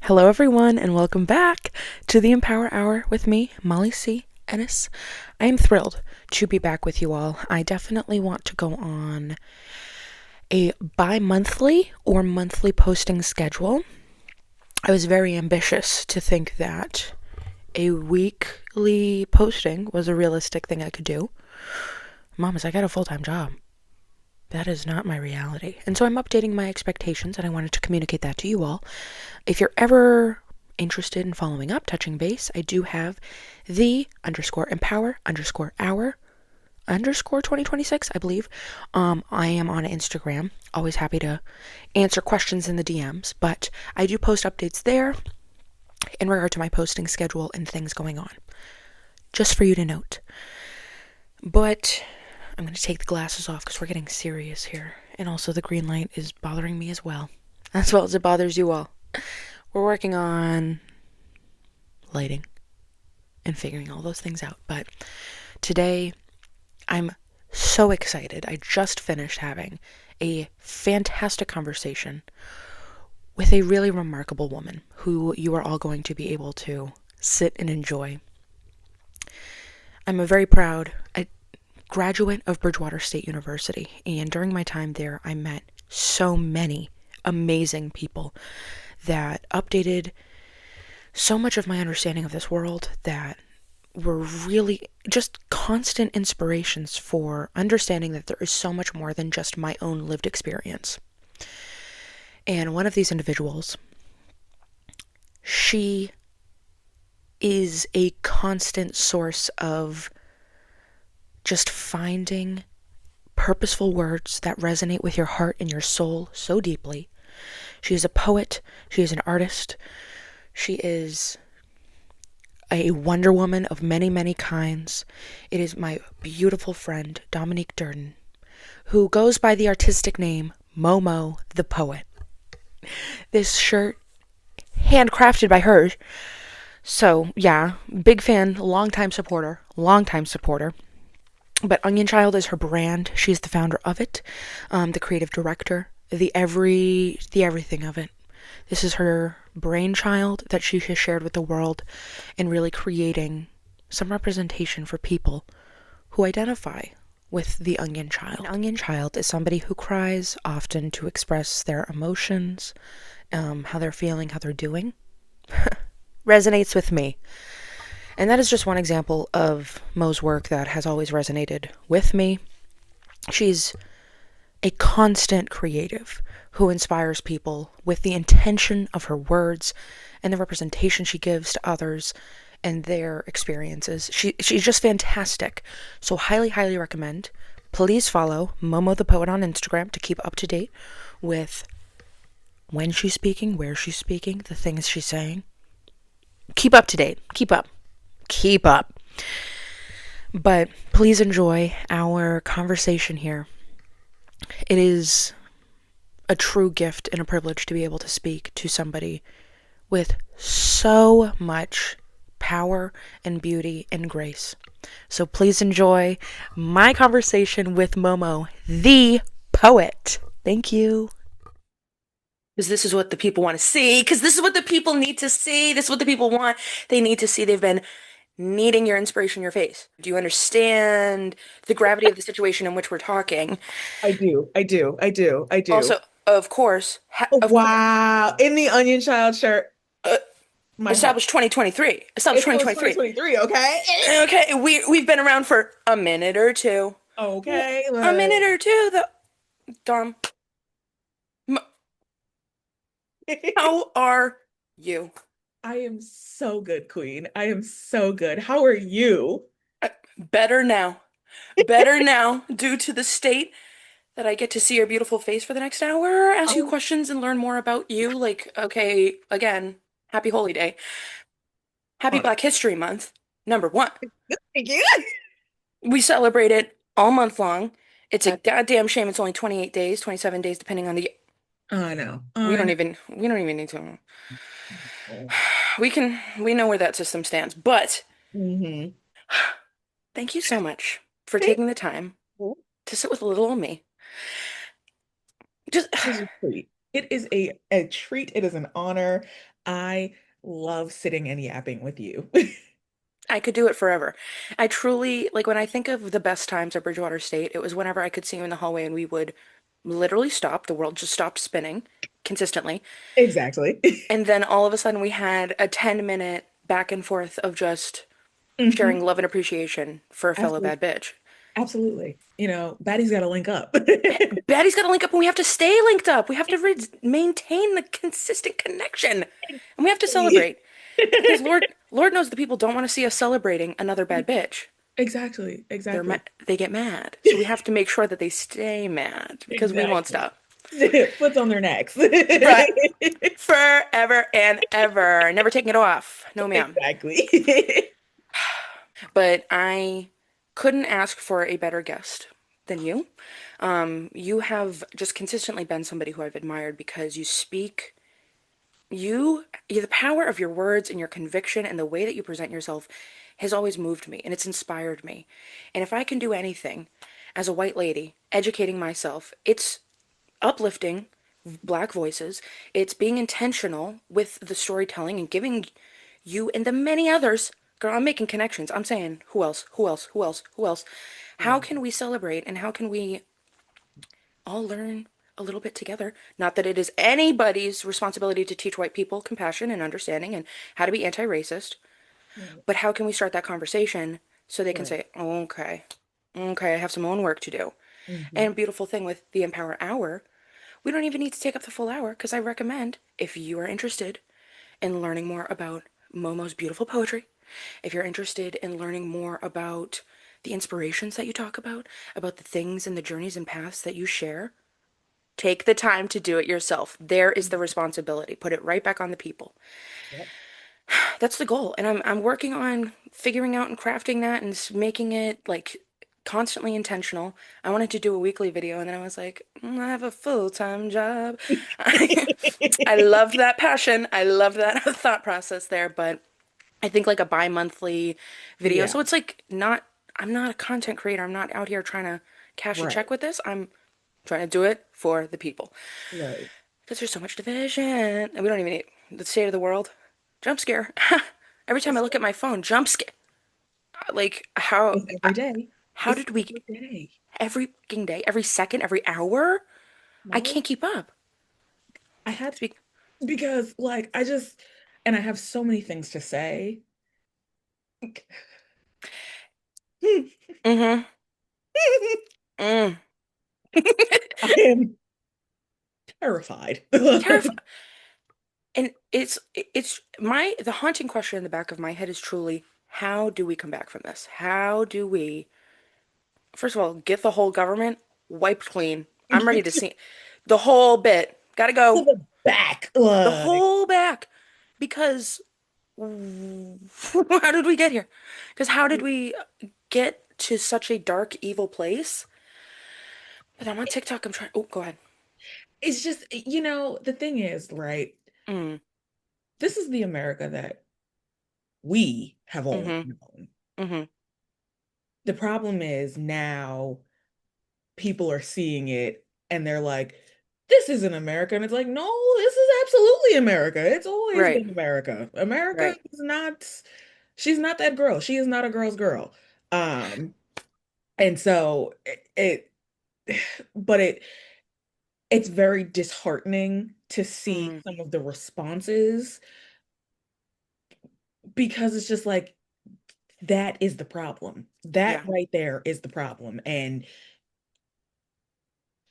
Hello, everyone, and welcome back to the Empower Hour with me, Molly C. Ennis. I am thrilled to be back with you all. I definitely want to go on a bi-monthly or monthly posting schedule. I was very ambitious to think that a weekly posting was a realistic thing I could do. Mamas, I got a full-time job. That is not my reality. And so I'm updating my expectations, and I wanted to communicate that to you all. If you're ever interested in following up, touching base, I do have the _empower_hour_2026, I believe. I am on Instagram. Always happy to answer questions in the DMs, but I do post updates there in regard to my posting schedule and things going on. Just for you to note. But I'm going to take the glasses off because we're getting serious here. And also the green light is bothering me as well as it bothers you all. We're working on lighting and figuring all those things out. But today, I'm so excited. I just finished having a fantastic conversation with a really remarkable woman who you are all going to be able to sit and enjoy. I'm a very proud graduate of Bridgewater State University, and during my time there, I met so many amazing people that updated so much of my understanding of this world, that were really just constant inspirations for understanding that there is so much more than just my own lived experience. And one of these individuals, she is a constant source of just finding purposeful words that resonate with your heart and your soul so deeply. She is a poet. She is an artist. She is a Wonder Woman of many, many kinds. It is my beautiful friend, Dominique Durden, who goes by the artistic name Momo the Poet. This shirt, handcrafted by her. So, yeah, big fan, longtime supporter. But Onion Child is her brand. She's the founder of it, the creative director, the everything of it. This is her brainchild that she has shared with the world in really creating some representation for people who identify with the Onion Child. An Onion Child is somebody who cries often to express their emotions, how they're feeling, how they're doing. Resonates with me. And that is just one example of Mo's work that has always resonated with me. She's a constant creative who inspires people with the intention of her words and the representation she gives to others and their experiences. She's just fantastic. So highly, highly recommend. Please follow Momo the Poet on Instagram to keep up to date with when she's speaking, where she's speaking, the things she's saying. Keep up to date. Keep up. But please enjoy our conversation here. It is a true gift and a privilege to be able to speak to somebody with so much power and beauty and grace. So please enjoy my conversation with Momo the Poet. Thank you. Because this is what the people want to see. Because this is what the people need to see. This is what the people want. They need to see. They've been needing your inspiration in your face. Do you understand the gravity of the situation in which we're talking? I do. Also, of course, Oh, wow. In the Onion Child shirt, uh, my heart. established 2023. Established It's still 2023. 2023, okay? Okay, we've been around for a minute or two. Okay, A look. minute or two, though. Dom, how are you? I am so good, Queen. I am so good. How are you? Better now. Better now, due to the state that I get to see your beautiful face for the next hour, ask you Oh, questions and learn more about you. Like, okay, again, happy Holy Day. Happy oh, Black History Month, number one. thank you. We celebrate it all month long. It's a goddamn shame it's only 28 days, 27 days, depending on the. I know. We I don't know. even, we don't even need to. We know where that system stands. But Mm-hmm. thank you so much for Thank taking the time you. to sit with little old me. Just, It is a treat. It is a treat. It is an honor. I love sitting and yapping with you. I could do it forever. I truly, like when I think of the best times at Bridgewater State, it was whenever I could see you in the hallway and we would literally stop. The world just stopped spinning consistently. Exactly. And then all of a sudden we had a 10-minute back and forth of just hmm sharing love and appreciation for a fellow Absolutely. bad bitch. Absolutely. Baddie's got to link up. Baddie's got to link up and we have to stay linked up. We have to maintain the consistent connection. And we have to celebrate. Because Lord knows the people don't want to see us celebrating another bad bitch. Exactly. Exactly. They get mad. So we have to make sure that they stay mad because we won't Exactly. stop. Foot's on their necks. Right. Forever and ever. Never taking it off. No, ma'am. Exactly. But I couldn't ask for a better guest than you. You have just consistently been somebody who I've admired because you speak, the power of your words and your conviction and the way that you present yourself has always moved me and it's inspired me. And if I can do anything as a white lady, educating myself, it's uplifting black voices. It's being intentional with the storytelling and giving you and the many others. Girl, I'm making connections. I'm saying, who else? Who else? Who else? Who else? How Right. can we celebrate and how can we all learn a little bit together? Not that it is anybody's responsibility to teach white people compassion and understanding and how to be anti-racist, Right. but how can we start that conversation so they can Right. say, oh, okay, okay, I have some own work to do. hmm And a beautiful thing with the Empower Hour, we don't even need to take up the full hour because I recommend, if you are interested in learning more about Momo's beautiful poetry, if you're interested in learning more about the inspirations that you talk about the things and the journeys and paths that you share, take the time to do it yourself. There is the responsibility. Put it right back on the people. Yep. That's the goal. And I'm working on figuring out and crafting that and making it like constantly intentional. I wanted to do a weekly video and then I was like, I have a full-time job. I love that passion. I love that thought process there, but I think like a bi-monthly video. Yeah. So it's like not I'm not a content creator. I'm not out here trying to cash a check Right. with this. I'm trying to do it for the people. Right. Because there's so much division. And we don't even need the state of the world. Jump scare. Every time I It's, look at my phone, jump scare. Like it's every day. how It's did we every day. every fucking day, every second, every hour? I No, can't keep up. I had Speak. because like I just and I have so many things to say. Mm-hmm. Mm. I am terrified. Terrifying. And it's my the haunting question in the back of my head is truly, how do we come back from this? How do we, first of all, get the whole government wiped clean? I'm ready Get to to see the whole bit. Gotta go. the back. The Like whole back. Because how did we get here? Because how did we get to such a dark, evil place? But I'm on TikTok. I'm trying. Oh, go ahead. it's just, the thing is, right? Mm, This is the America that we have always mm-hmm. known. Mm-hmm. The problem is now people are seeing it and they're like, this isn't America. And it's like, no, this is absolutely America. It's always Right. been America. America Right. is not, she's not that girl. She is not a girl's girl. Um, and so but it's very disheartening to see Mm, some of the responses because it's just like that is the problem. That yeah. right there is the problem. And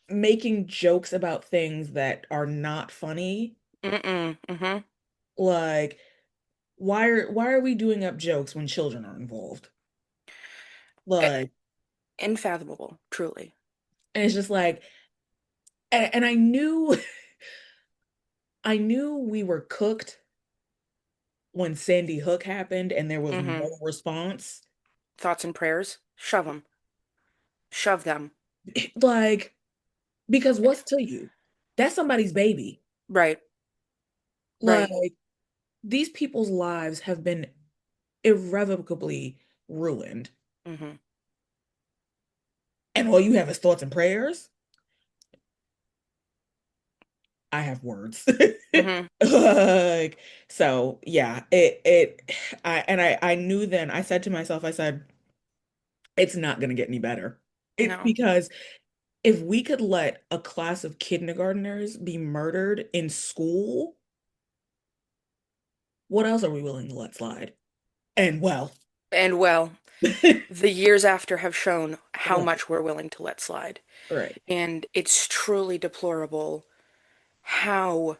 making jokes about things that are not funny, Mm-mm. Mm-hmm. like why are we doing up jokes when children are involved? Like, Infathomable, truly. and it's just like, and I knew I knew we were cooked when Sandy Hook happened and there was Mm-hmm. no response. Thoughts and prayers. Shove them. Shove them. Like, because what's to you? That's somebody's baby. Right. Right. Like, these people's lives have been irrevocably ruined. Mm-hmm. And all you have is thoughts and prayers. I have words. Hmm. Like, so yeah, I knew then, I said to myself, I said, it's not gonna get any better. It No. because if we could let a class of kindergartners be murdered in school, what else are we willing to let slide? And well, And well, right, the years after have shown how much we're willing to let slide. right. And it's truly deplorable how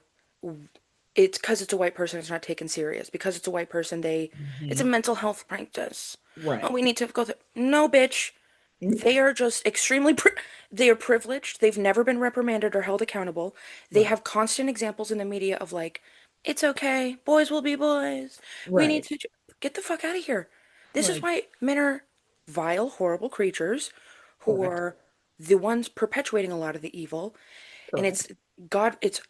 it's because it's a white person, it's not taken serious. Because it's a white person, it's a Mhm. mental health practice. Oh, Right. we need to go through. No, bitch. They are just they are privileged. They've never been reprimanded or held accountable. They Right. have constant examples in the media of like, it's okay, boys will be boys. We need Right. to get the fuck out of here. This is Like, why men are vile, horrible creatures who correct. are the ones perpetuating a lot of the evil. And Correct. it's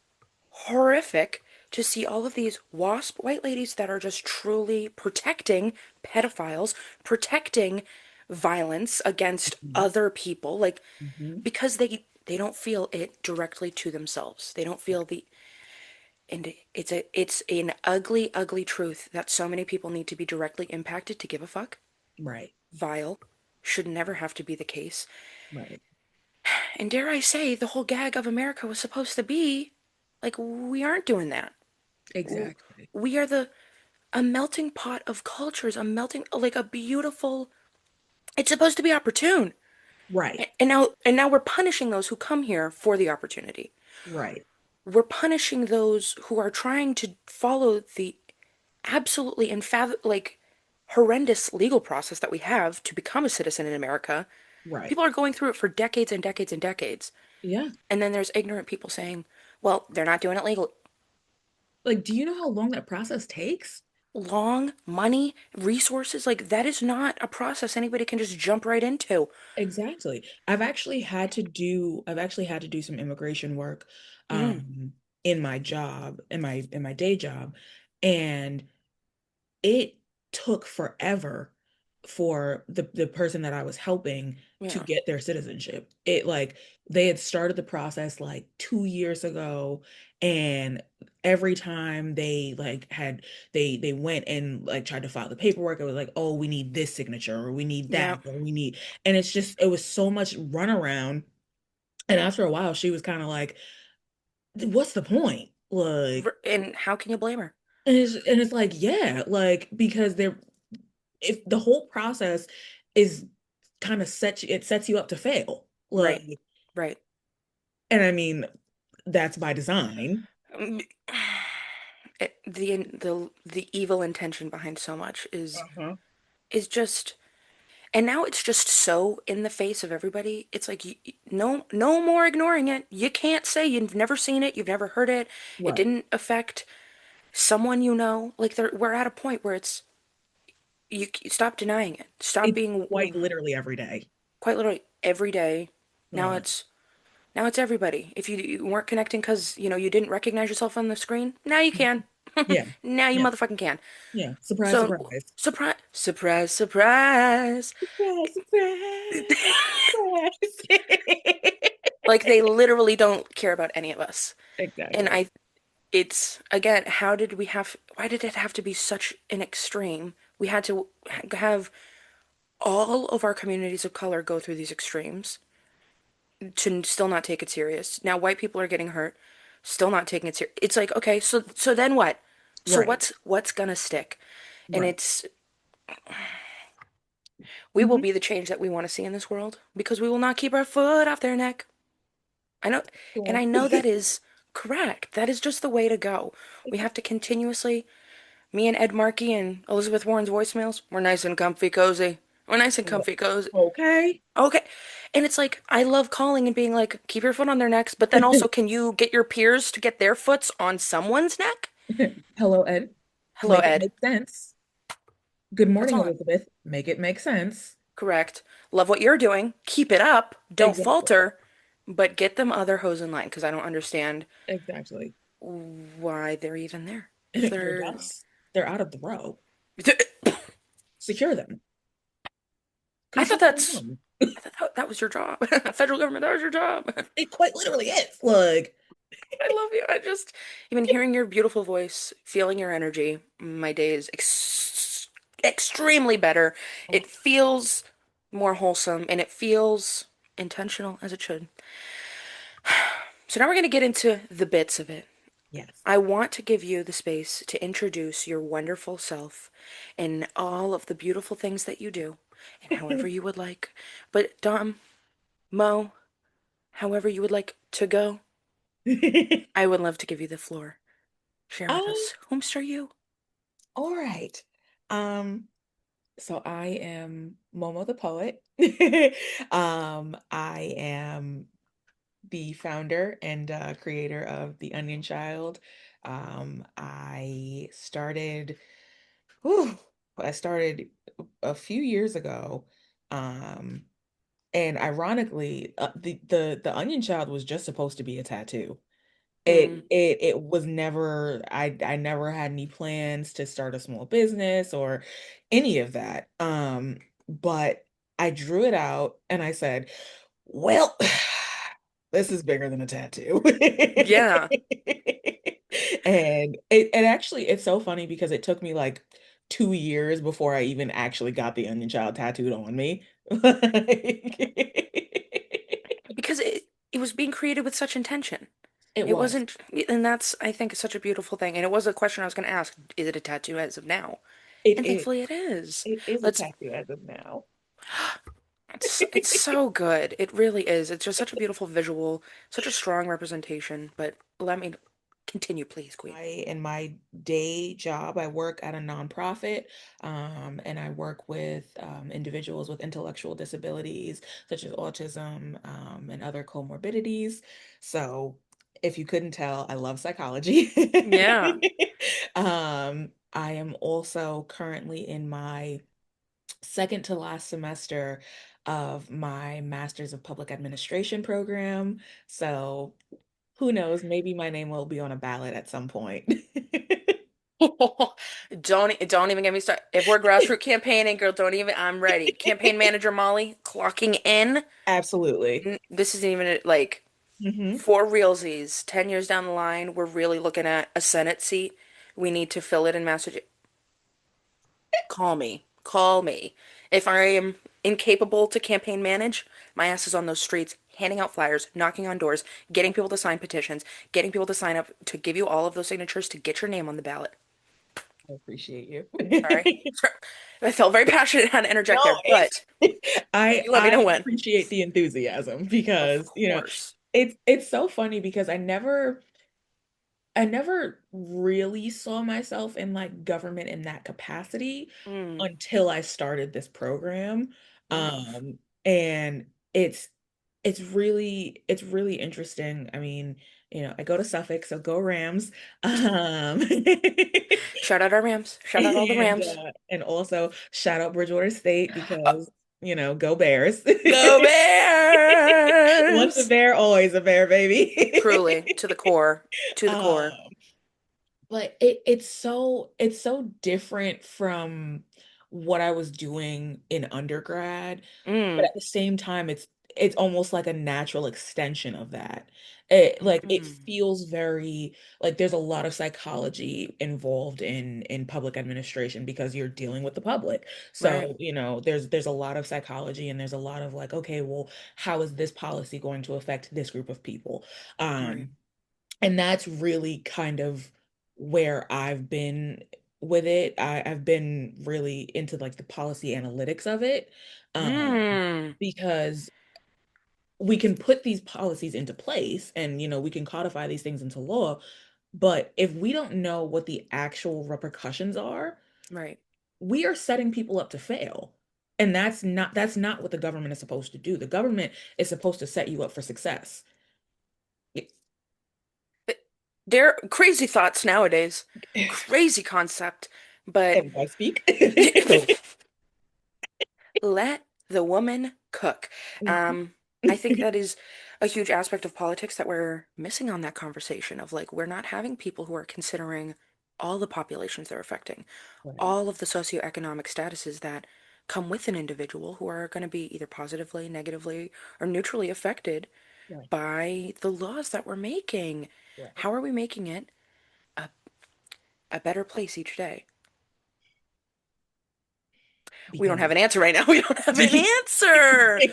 horrific to see all of these WASP white ladies that are just truly protecting pedophiles, protecting violence against Mhm. other people, like Mhm. because they don't feel it directly to themselves. They don't feel the and it's an ugly, ugly truth that so many people need to be directly impacted to give a fuck. Right. Vile. Should never have to be the case. Right. And dare I say, the whole gag of America was supposed to be like, we aren't doing that. Exactly. We are a melting pot of cultures, a melting, like a beautiful, it's supposed to be opportune. Right. And now we're punishing those who come here for the opportunity. Right. We're punishing those who are trying to follow the absolutely like horrendous legal process that we have to become a citizen in America. Right. People are going through it for decades and decades and decades. Yeah. And then there's ignorant people saying, well, they're not doing it legally. Like, do you know how long that process takes? Long money, resources, like that is not a process anybody can just jump right into. Exactly. I've actually had to do some immigration work Mm, in my job, in my day job, and it took forever for the person that I was helping to yeah, get their citizenship. It like they had started the process like 2 years ago, and every time they like had they went and like tried to file the paperwork, it was like, oh, we need this signature or we need yeah. that or we need, and it's just it was so much runaround. And after a while, she was kind of like, what's the point? Like, And how can you blame her? and it's like, yeah, like because they're if the whole process is kind of it sets you up to fail. Right, Like, right. and I mean, that's by design. Um, the evil intention behind so much Uh-huh. is just, and now it's just so in the face of everybody. It's like no more ignoring it. You can't say you've never seen it, you've never heard it. It Right. didn't affect someone you know. Like we're at a point where it's you stop denying it. Stop It's being quite literally every day. quite literally every day. Now Like, it's everybody. If you weren't connecting because you didn't recognize yourself on the screen, now you can. yeah. Now you Yeah. motherfucking can. Yeah. Surprise, So surprise. surprise, surprise, surprise. Surprise, surprise. Surprise. Like they literally don't care about any of us. And Exactly. I it's again, why did it have to be such an extreme? We had to have all of our communities of color go through these extremes to still not take it serious. Now white people are getting hurt, still not taking it serious. It's like, okay, so then what? So Right. what's gonna stick? And Right. we will Hmm. be the change that we want to see in this world because we will not keep our foot off their neck. I know, and Cool. I know that is correct. That is just the way to go. We have to continuously, me and Ed Markey and Elizabeth Warren's voicemails, we're nice and comfy cozy. We're nice and comfy cozy. Okay. Okay. And it's like, I love calling and being like, keep your foot on their necks, but then also, can you get your peers to get their foots on someone's neck? Hello, Ed. Hello, Make it Ed. make sense. Good That's morning, all. Elizabeth. Make it make sense. Correct. Love what you're doing. Keep it up. Don't Exactly. falter, but get them other hoes in line because I don't understand Exactly. why they're even there. If You're they're, done. They're out of the row. Secure them. I thought Control that's, them. I thought that was your job. Federal government, that was your job. It quite literally is. Like. I love you. Even hearing your beautiful voice, feeling your energy, my day is extremely better. Oh, It feels more wholesome and it feels intentional as it should. So now we're going to get into the bits of it. yes. I want to give you the space to introduce your wonderful self and all of the beautiful things that you do, and however you would like. But Dom, Mo, however you would like to go, I would love to give you the floor. Share with Um, us. Whomst are you? all right. Um, so I am Momo the Poet. I am the founder and creator of The Onion Child. I started, whew, I started a few years ago. Um, and ironically, the Onion Child was just supposed to be a tattoo. Mm, It was never, I never had any plans to start a small business or any of that. But I drew it out and I said, well, this is bigger than a tattoo. yeah. And it actually, it's so funny because it took me like 2 years before I even actually got the Onion Child tattooed on me. Because it was being created with such intention. It It was. wasn't, and that's, I think, such a beautiful thing. And it was a question I was going to ask, is it a tattoo as of now? It And it thankfully it is. it is a Let's tattoo as of now. it's so good. It really is. It's just such a beautiful visual, such a strong representation. But let me continue, please, Queen. In my day job, I work at a nonprofit, and I work with individuals with intellectual disabilities such as autism, and other comorbidities. So, if you couldn't tell, I love psychology. Yeah. I am also currently in my second to last semester of my Master's of Public Administration program. So who knows, maybe my name will be on a ballot at some point. Don't even get me started. If we're grassroots campaigning, girl, don't even. I'm ready. Campaign manager Molly clocking in. Absolutely. This isn't even like Hmm. for realsies. 10 years down the line, we're really looking at a Senate seat. We need to fill it in Massachusetts. Call me. Call me. If I am incapable to campaign manage, my ass is on those streets, handing out flyers, knocking on doors, getting people to sign petitions, getting people to sign up to give you all of those signatures to get your name on the ballot. I appreciate you. Sorry. I felt very passionate how to interject No, there, but you let me I know when. appreciate the enthusiasm Of because, course. it's so funny because I never really saw myself in like government in that capacity Mm, until I started this program. love. And it's really interesting. I mean, I go to Suffolk, so go Rams. Um Shout out our Rams. Shout out all the and Rams. also shout out Bridgewater State Uh, because, go Bears. Go Once a Bears! bear, always a bear, baby. Truly, to the core. To the Um, core. but it's so different from what I was doing in undergrad, but Mm, at the same time it's almost like a natural extension of that. It mm, feels very like there's a lot of psychology involved in public administration because you're dealing with the public. right, So, there's a lot of psychology and there's a lot of like, okay, well, how is this policy going to affect this group of people? right. Um, and that's really kind of where I've been with it. I've been really into like the policy analytics of it, Mm, because we can put these policies into place and we can codify these things into law, but if we don't know what the actual repercussions are, right. we are setting people up to fail. And that's not what the government is supposed to do. The government is supposed to set you up for success. They're crazy thoughts nowadays. Crazy concept. But And I speak. Go let the woman cook. ahead. Um, I think that is a huge aspect of politics that we're missing on that conversation of like, we're not having people who are considering all the populations they're affecting, Right. all of the socioeconomic statuses that come with an individual who are going to be either positively, negatively, or neutrally affected. Right. by the laws that we're making. Right. How are we making it a, a better place each day? We don't Because have an answer right now. We don't have an answer.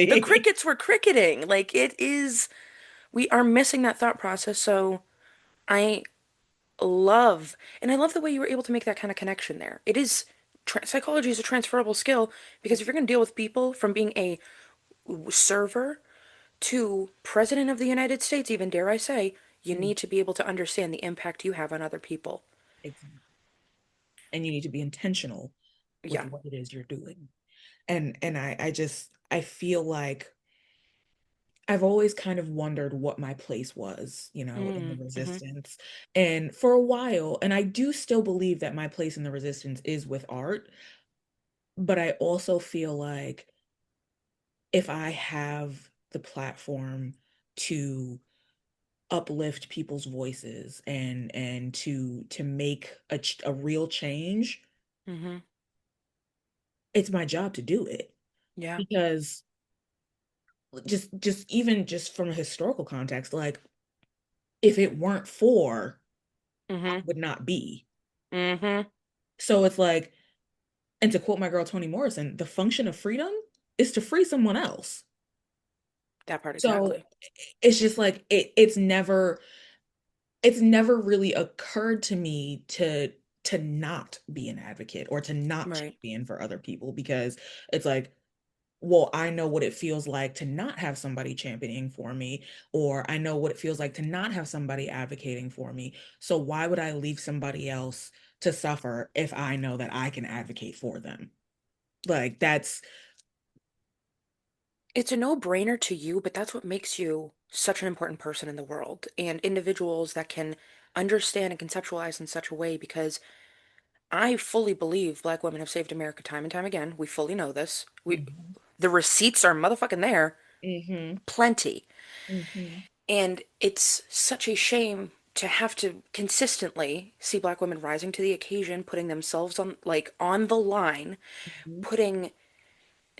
The exactly. crickets were cricketing. Like it is, we are missing that thought process. So I love, and I love the way you were able to make that kind of connection there. It is, psychology is a transferable skill because if you're going to deal with people from being a server to President of the United States, even dare I say, you Mm, need to be able to understand the impact you have on other people. exactly. And you need to be intentional with Yeah. what it is you're doing. And I feel like I've always kind of wondered what my place was, in the Mm-hmm. resistance. And for a while, and I do still believe that my place in the resistance is with art, but I also feel like if I have the platform to uplift people's voices and to make a real change, Mm-hmm. it's my job to do it. Yeah. Because just even just from a historical context, like if it weren't for, I Mm-hmm. would not be. Mm-hmm. So it's like, and to quote my girl Toni Morrison, the function of freedom is to free someone else. That part So exactly. it's just like it's never really occurred to me to not be an advocate or to not Right. champion for other people, because it's like, well, I know what it feels like to not have somebody championing for me, or I know what it feels like to not have somebody advocating for me. So why would I leave somebody else to suffer if I know that I can advocate for them? Like that's It's a no-brainer to you, but that's what makes you such an important person in the world and individuals that can understand and conceptualize in such a way because I fully believe black women have saved America time and time again. We fully know this. hmm The receipts are motherfucking there, hmm plenty. hmm And it's such a shame to have to consistently see black women rising to the occasion, putting themselves on on the line, hmm putting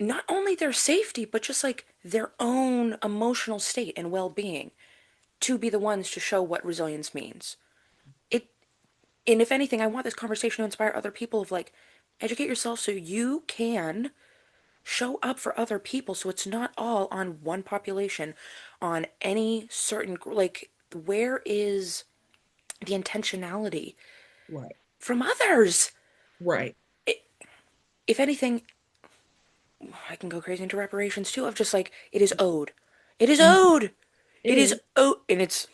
not only their safety, but just like their own emotional state and well-being to be the ones to show what resilience means. It and if anything, I want this conversation to inspire other people of like educate yourself so you can show up for other people so it's not all on one population, on any certain like where is the intentionality right, from others? right. It, if anything, I can go crazy into reparations too of just like it is owed. It is Mhm. owed. It It is is. owed and it's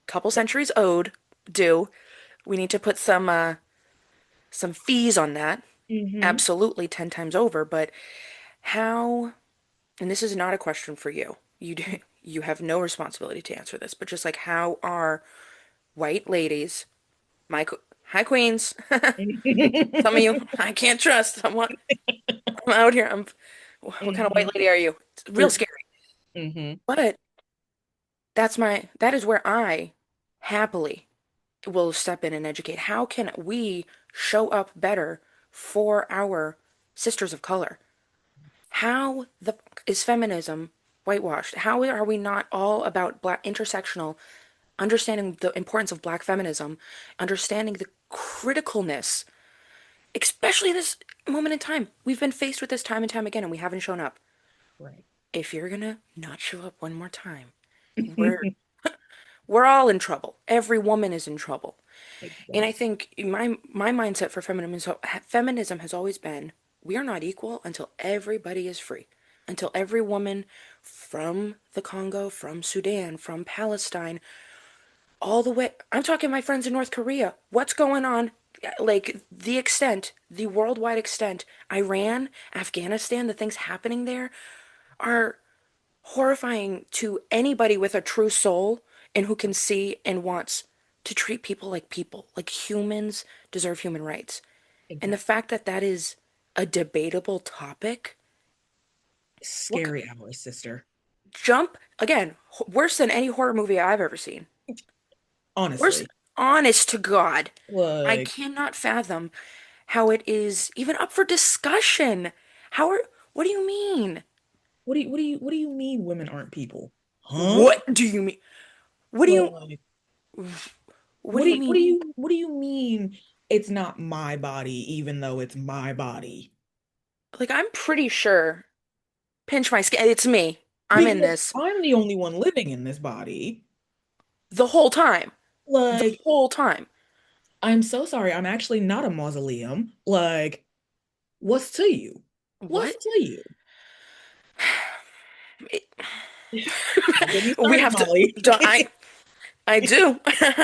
a couple centuries owed due. We need to put some fees on that. Hmm. Absolutely 10 times over, but how, and this is not a question for you. You do, you have no responsibility to answer this, but just like how are white ladies, my hi queens, some of you I can't trust. I'm out here. What kind of white Hmm. lady are you? It's real scary. Hmm. But that is where I happily will step in and educate. How can we show up better for our sisters of color? How the is feminism whitewashed? How are we not all about black intersectional, understanding the importance of black feminism, understanding the criticalness, especially this moment in time? We've been faced with this time and time again, and we haven't shown up. Right. If you're gonna not show up one more time, we're we're all in trouble. Every woman is in trouble. And I Exactly. think my mindset for feminism has always been we are not equal until everybody is free. Until every woman from the Congo, from Sudan, from Palestine, all the way. I'm talking my friends in North Korea. What's going on? Like the extent, the worldwide extent, Iran, Afghanistan, the things happening there are horrifying to anybody with a true soul and who can see and wants to treat people, like humans deserve human rights. And the Exactly. fact that that is a debatable topic, what Scary hours, sister. jump again, worse than any horror movie I've ever seen. Worse, Honestly. honest to God, I Like, cannot fathom how it is even up for discussion. How are, what do you mean? what do you mean women aren't people? Huh? What do you mean? What do you Like, what do you mean? what do you mean it's not my body, even though it's my body? Like I'm pretty sure. Pinch my skin. It's me. I'm in Because this I'm the only one living in this body. the whole time. The Like, whole time. I'm so sorry. I'm actually not a mausoleum. Like, what's to you? What's What? to you? It- Don't get me we started, have to. Molly. I do.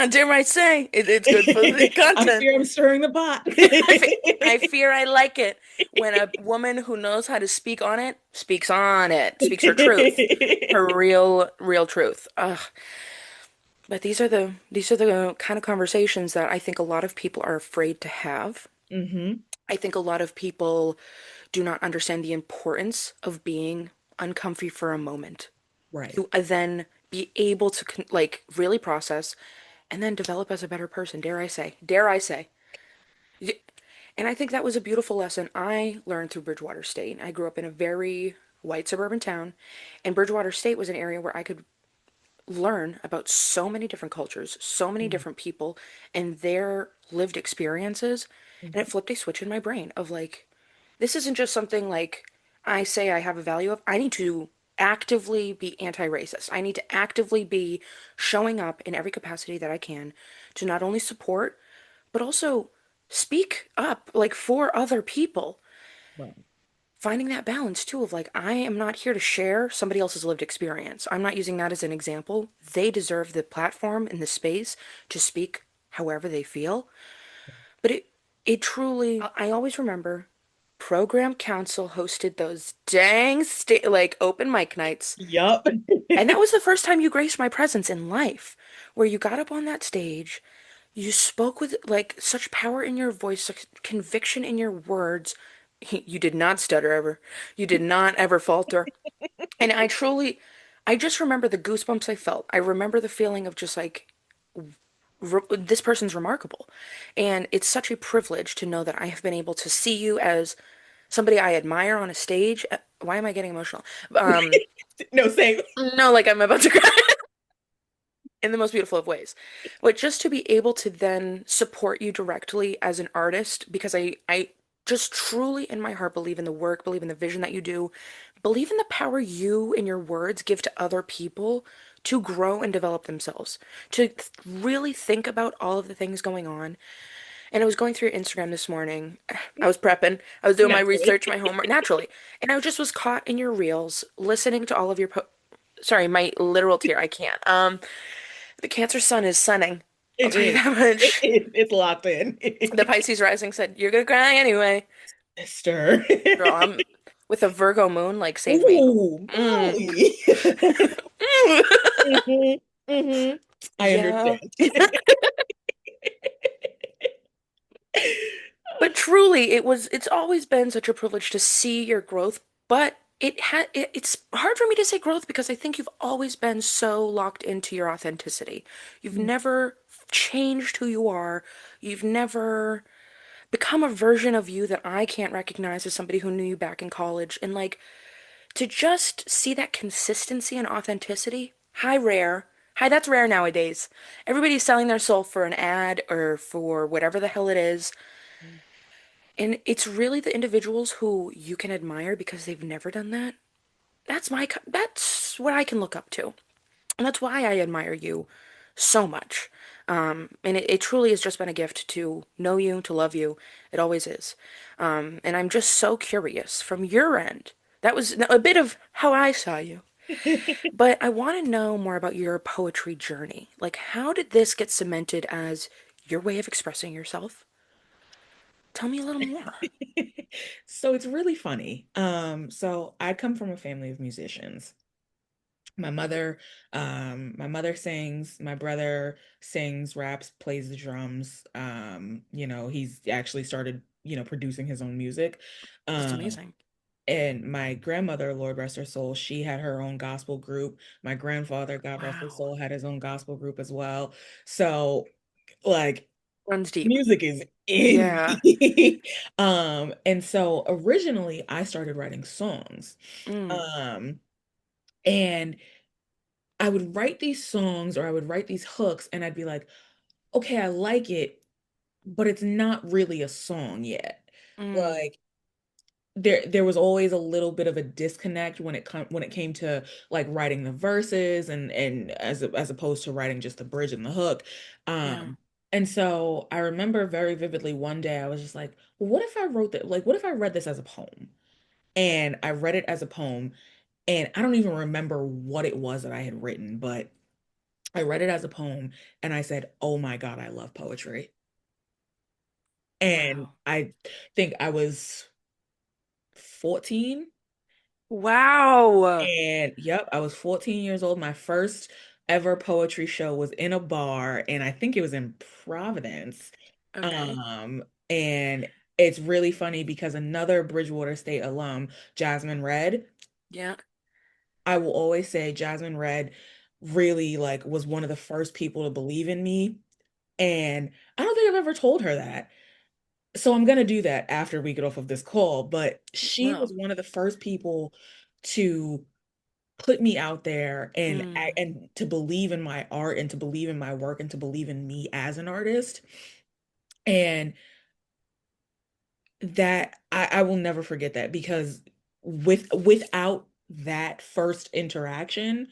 Dare I say it's good for the I content. fear I'm stirring the pot. I, fe I fear I like it when a woman who knows how to speak on it speaks on it, speaks her truth, her real truth. Ugh. But these are the kind of conversations that I think a lot of people are afraid to have. Hmm. I think a lot of people do not understand the importance of being uncomfy for a moment. Right. To then be able to like really process and then develop as a better person, dare I say. Dare I say. And I think that was a beautiful lesson I learned through Bridgewater State. I grew up in a very white suburban town, and Bridgewater State was an area where I could learn about so many different cultures, so many different people, and their lived experiences. And it Mhm. flipped a switch in my brain of like, this isn't just something like I say I have a value of. I need to actively be anti-racist. I need to actively be showing up in every capacity that I can to not only support, but also speak up like for other people. Right. Finding that balance too of like, I am not here to share somebody else's lived experience. I'm not using that as an example. They deserve the platform and the space to speak however they feel. But it truly, I always remember program council hosted those dang like open mic nights. Yup. And that was the first time you graced my presence in life, where you got up on that stage, you spoke with like such power in your voice, such conviction in your words. You did not stutter ever. You did not ever falter. And I just remember the goosebumps I felt. I remember the feeling of just like, this person's remarkable. And it's such a privilege to know that I have been able to see you as somebody I admire on a stage. Why am I getting emotional? Um, No, same. no, like I'm about to cry in the most beautiful of ways. But just to be able to then support you directly as an artist, because I just truly in my heart believe in the work, believe in the vision that you do, believe in the power you and your words give to other people to grow and develop themselves, to really think about all of the things going on. And I was going through your Instagram this morning. I was prepping, I was doing my Naturally. research, my homework naturally, and I just was caught in your reels, listening to all of your sorry, my literal tear. I can't. The Cancer sun is sunning. I'll It tell you is. that It much. is. It's locked in. The Pisces rising said, "You're gonna cry anyway." Sister. Girl, I'm with a Virgo moon, like, save me. Ooh, Mm. Molly. Hmm. Hmm. I Yeah. understand. But truly, it's always been such a privilege to see your growth, but it's hard for me to say growth because I think you've always been so locked into your authenticity. You've never changed who you are. You've never become a version of you that I can't recognize as somebody who knew you back in college. And like to just see that consistency and authenticity, hi rare. Hi, that's rare nowadays. Everybody's selling their soul for an ad or for whatever the hell it is. And it's really the individuals who you can admire because they've never done that. That's what I can look up to. And that's why I admire you so much. And it truly has just been a gift to know you, to love you. It always is. And I'm just so curious from your end. That was a bit of how I saw you. But I want to know more about your poetry journey. Like, how did this get cemented as your way of expressing yourself? Tell me a little more. So it's really funny. So I come from a family of musicians. My mother, my mother sings, my brother sings, raps, plays the drums. He's actually started, producing his own music. That's Um, amazing. and my grandmother, Lord rest her soul, she had her own gospel group. My grandfather, God rest his Wow. soul, had his own gospel group as well. So, like, Runs deep. music is in Yeah. me. And so originally I started writing songs. Mm. Um, and I would write these songs or I would write these hooks and I'd be like, okay, I like it, but it's not really a song yet. Mm, Like there was always a little bit of a disconnect when it came to like writing the verses and as opposed to writing just the bridge and the hook. yeah. And so I remember very vividly one day I was just like, well, what if I wrote that, like what if I read this as a poem? And I read it as a poem and I don't even remember what it was that I had written, but I read it as a poem and I said, "Oh my God, I love poetry." And Wow. I think I was 14. Wow. And yep, I was 14 years old. My first ever poetry show was in a bar, and I think it was in Providence. Okay. And it's really funny because another Bridgewater State alum, Jasmine Red, Yeah. I will always say Jasmine Red really like was one of the first people to believe in me. And I don't think I've ever told her that. So I'm gonna do that after we get off of this call. But she No. was one of the first people to put me out there Mm, and to believe in my art and to believe in my work and to believe in me as an artist. And that I will never forget that because without that first interaction,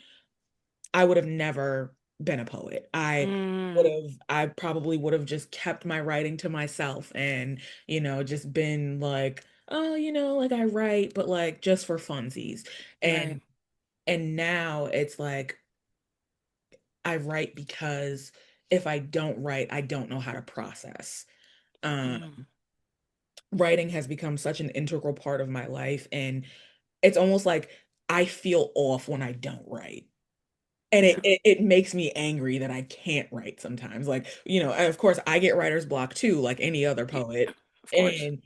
I would have never been a poet. mm, I probably would have just kept my writing to myself and, just been like, oh, like I write, but like just for funsies. right. And now it's like I write because if I don't write, I don't know how to process. Um, Mm, Writing has become such an integral part of my life, and it's almost like I feel off when I don't write. And it makes me angry that I can't write sometimes. Like, and of course I get writer's block too, like any other y- poet. of course. And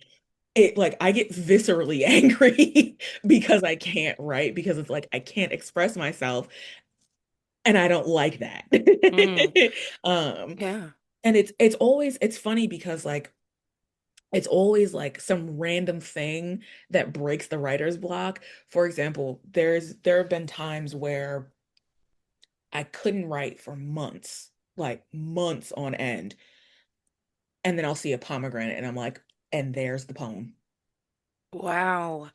it like I get viscerally angry because I can't write because it's like I can't express myself and I don't like that. Mm, Um, yeah. and it's funny because like it's always like some random thing that breaks the writer's block. For example, there have been times where I couldn't write for months, like months on end, and then I'll see a pomegranate and I'm like, and there's the poem. Wow.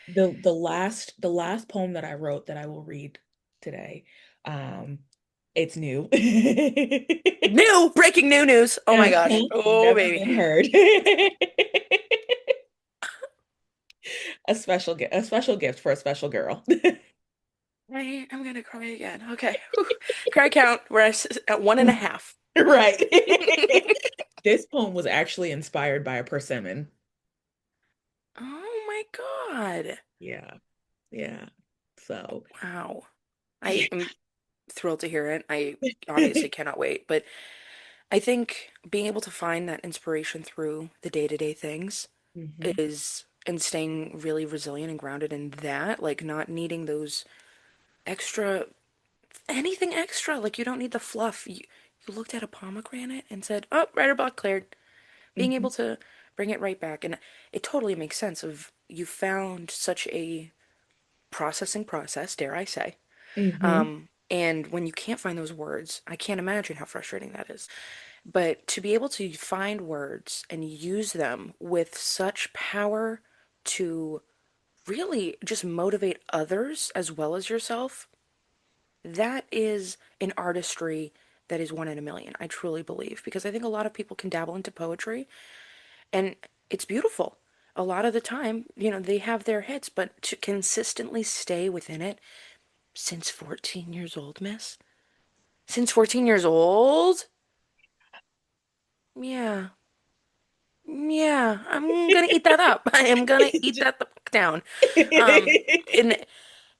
The last poem that I wrote that I will read today, um, it's new. New breaking new news. Oh my gosh. Uh-huh. Oh Never baby. been heard. A special gift for a special girl. I'm gonna cry again. Okay. Whew. Cry count. At one and a half. Right. This poem was actually inspired by a persimmon. Oh my God. Yeah. Yeah. So, Wow. I yeah. am thrilled to hear it. I obviously cannot wait, but I think being able to find that inspiration through the day-to-day things Hmm. and staying really resilient and grounded in that, like not needing those extra, anything extra. Like you don't need the fluff. You looked at a pomegranate and said, "Oh, writer block cleared." Being able Hmm. to bring it right back, and it totally makes sense of you found such a processing process, dare I say. Hmm. And when you can't find those words, I can't imagine how frustrating that is. But to be able to find words and use them with such power to really just motivate others as well as yourself, that is an artistry that is one in a million, I truly believe. Because I think a lot of people can dabble into poetry and it's beautiful. A lot of the time, they have their hits, but to consistently stay within it since 14 years old, miss? Since 14 years old? Yeah. Yeah, I'm gonna eat that up. I am gonna eat that the fuck down. Um, and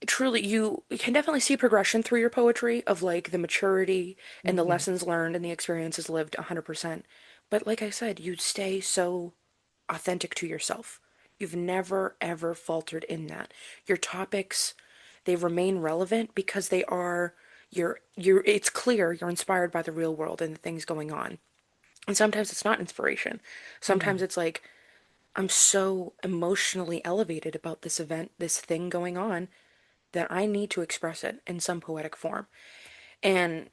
truly, you can definitely see progression through your poetry of like the maturity and the Hmm. lessons learned and the experiences lived 100%. But like I said, you stay so authentic to yourself. You've never ever faltered in that. Your topics, they remain relevant because it's clear you're inspired by the real world and the things going on. And sometimes it's not inspiration. Sometimes Hmm. it's like I'm so emotionally elevated about this event, this thing going on, that I need to express it in some poetic form. And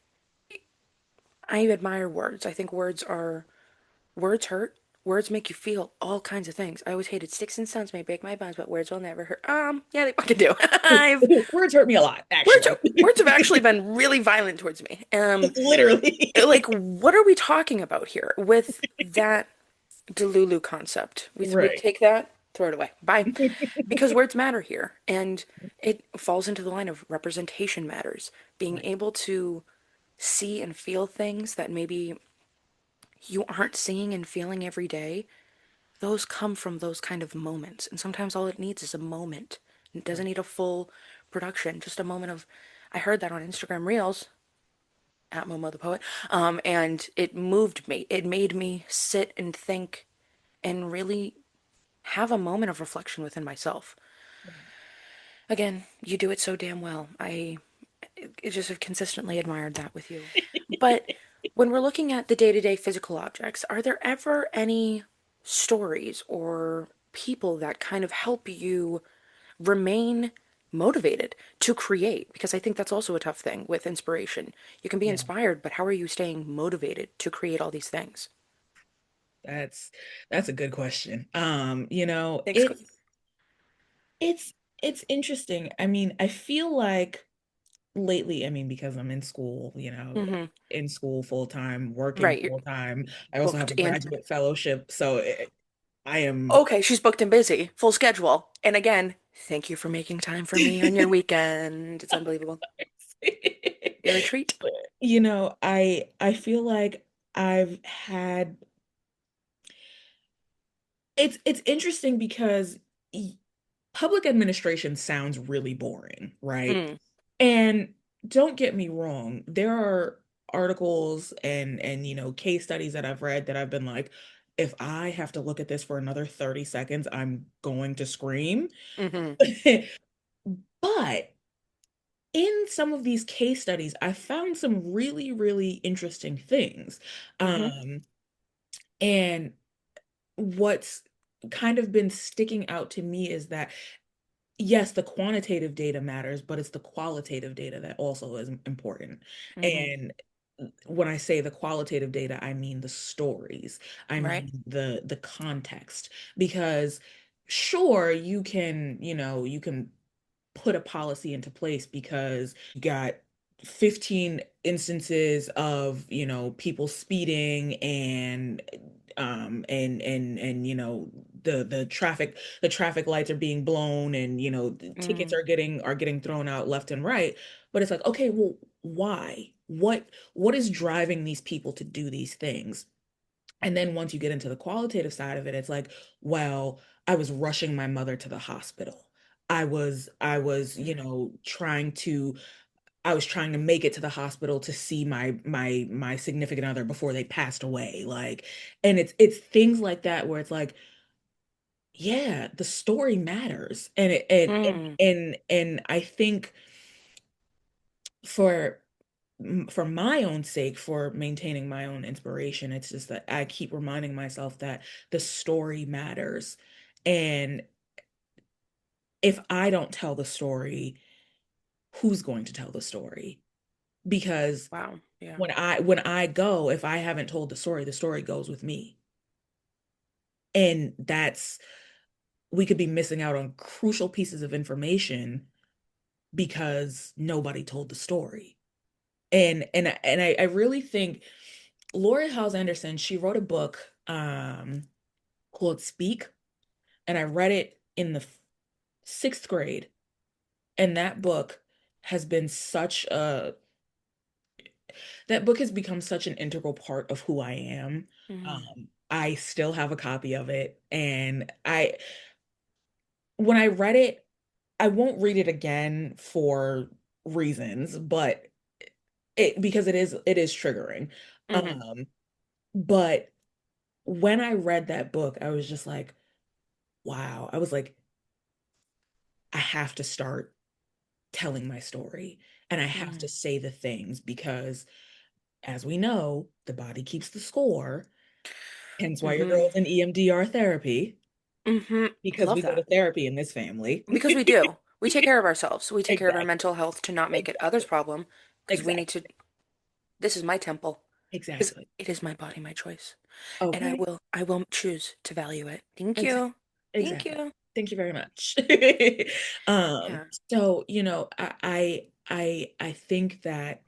I admire words. I think words hurt. Words make you feel all kinds of things. I always hated sticks and stones may break my bones, but words will never hurt. Yeah, they fucking do. I've Words hurt me a lot, words actually. words have actually been really violent towards me. Literally. Like what are we talking about here with that Delulu concept? We Right. take that, throw it away. Bye. Because words matter here, and it falls into the line of representation matters. Being Right. able to see and feel things that maybe you aren't seeing and feeling every day, those come from those kind of moments. And sometimes all it needs is a moment. It doesn't Right. need a full production, just a moment of, I heard that on Instagram Reels at Momo the Poet, and it moved me. It made me sit and think and really have a moment of reflection within myself. Again, you do it so damn well. I just have consistently admired that with you. But when we're looking at the day-to-day physical objects, are there ever any stories or people that kind of help you remain motivated to create? Because I think that's also a tough thing with inspiration. You can be Yeah. inspired, but how are you staying motivated to create all these things? That's that's a good question. Thanks, Cody. It's it's interesting. I mean, I feel like lately, I mean, because I'm in school, Mm-hmm. in school full time, working Right, you're full time. I also have booked a and graduate fellowship, so I am. okay, she's booked and busy, full schedule. And again, thank you for making time for me on your weekend. It's unbelievable. You're a treat. I feel like I've had it's interesting because y- public administration sounds really boring, right? Mm, And don't get me wrong, there are articles and case studies that I've read that I've been like, if I have to look at this for another 30 seconds, I'm going to scream. mm-hmm, But in some of these case studies, I found some really, really interesting things. mm-hmm, Um, and what's kind of been sticking out to me is that yes, the quantitative data matters, but it's the qualitative data that also is important. mm-hmm. And when I say the qualitative data, I mean the stories. I Right? mean the context. Because sure, you can put a policy into place because you got 15 instances of, people speeding and the traffic lights are being blown and the tickets Mm, are getting thrown out left and right. But it's like, okay, well, why? What is driving these people to do these things? And then once you get into the qualitative side of it, it's like, well, I was rushing my mother to the hospital. I was, trying to make it to the hospital to see my significant other before they passed away. Like, and it's things like that where it's like, yeah, the story matters. And it mm, and I think for for my own sake, for maintaining my own inspiration, it's just that I keep reminding myself that the story matters. And if I don't tell the story, who's going to tell the story? Because wow. Yeah. when I go, if I haven't told the story goes with me. And that's we could be missing out on crucial pieces of information because nobody told the story. And I really think Lori Howes Anderson, she wrote a book called Speak, and I read it in the sixth grade. And has been such a that book has become such an integral part of who I am. Mm, I still have a copy of it, and when I read it, I won't read it again for reasons, but it because it is triggering. mm-hmm, Um, but when I read that book, I was just like, wow. I was like, I have to start telling my story and I have to mm, say the things because as we know, the body keeps the score. Hence why your mm-hmm, girl's in EMDR therapy mm-hmm. because Love we go to that. therapy in this family. Because we do. We take care of ourselves. We take care of our Exactly. mental health to not make it others' Exactly. problem because we need to Exactly. This is my temple. Because Exactly. it is my body, my choice. And Okay. I will choose to value it. Thank Exactly. you. Thank Exactly. you. Thank you very much. Um, Yeah. so, you know, I think that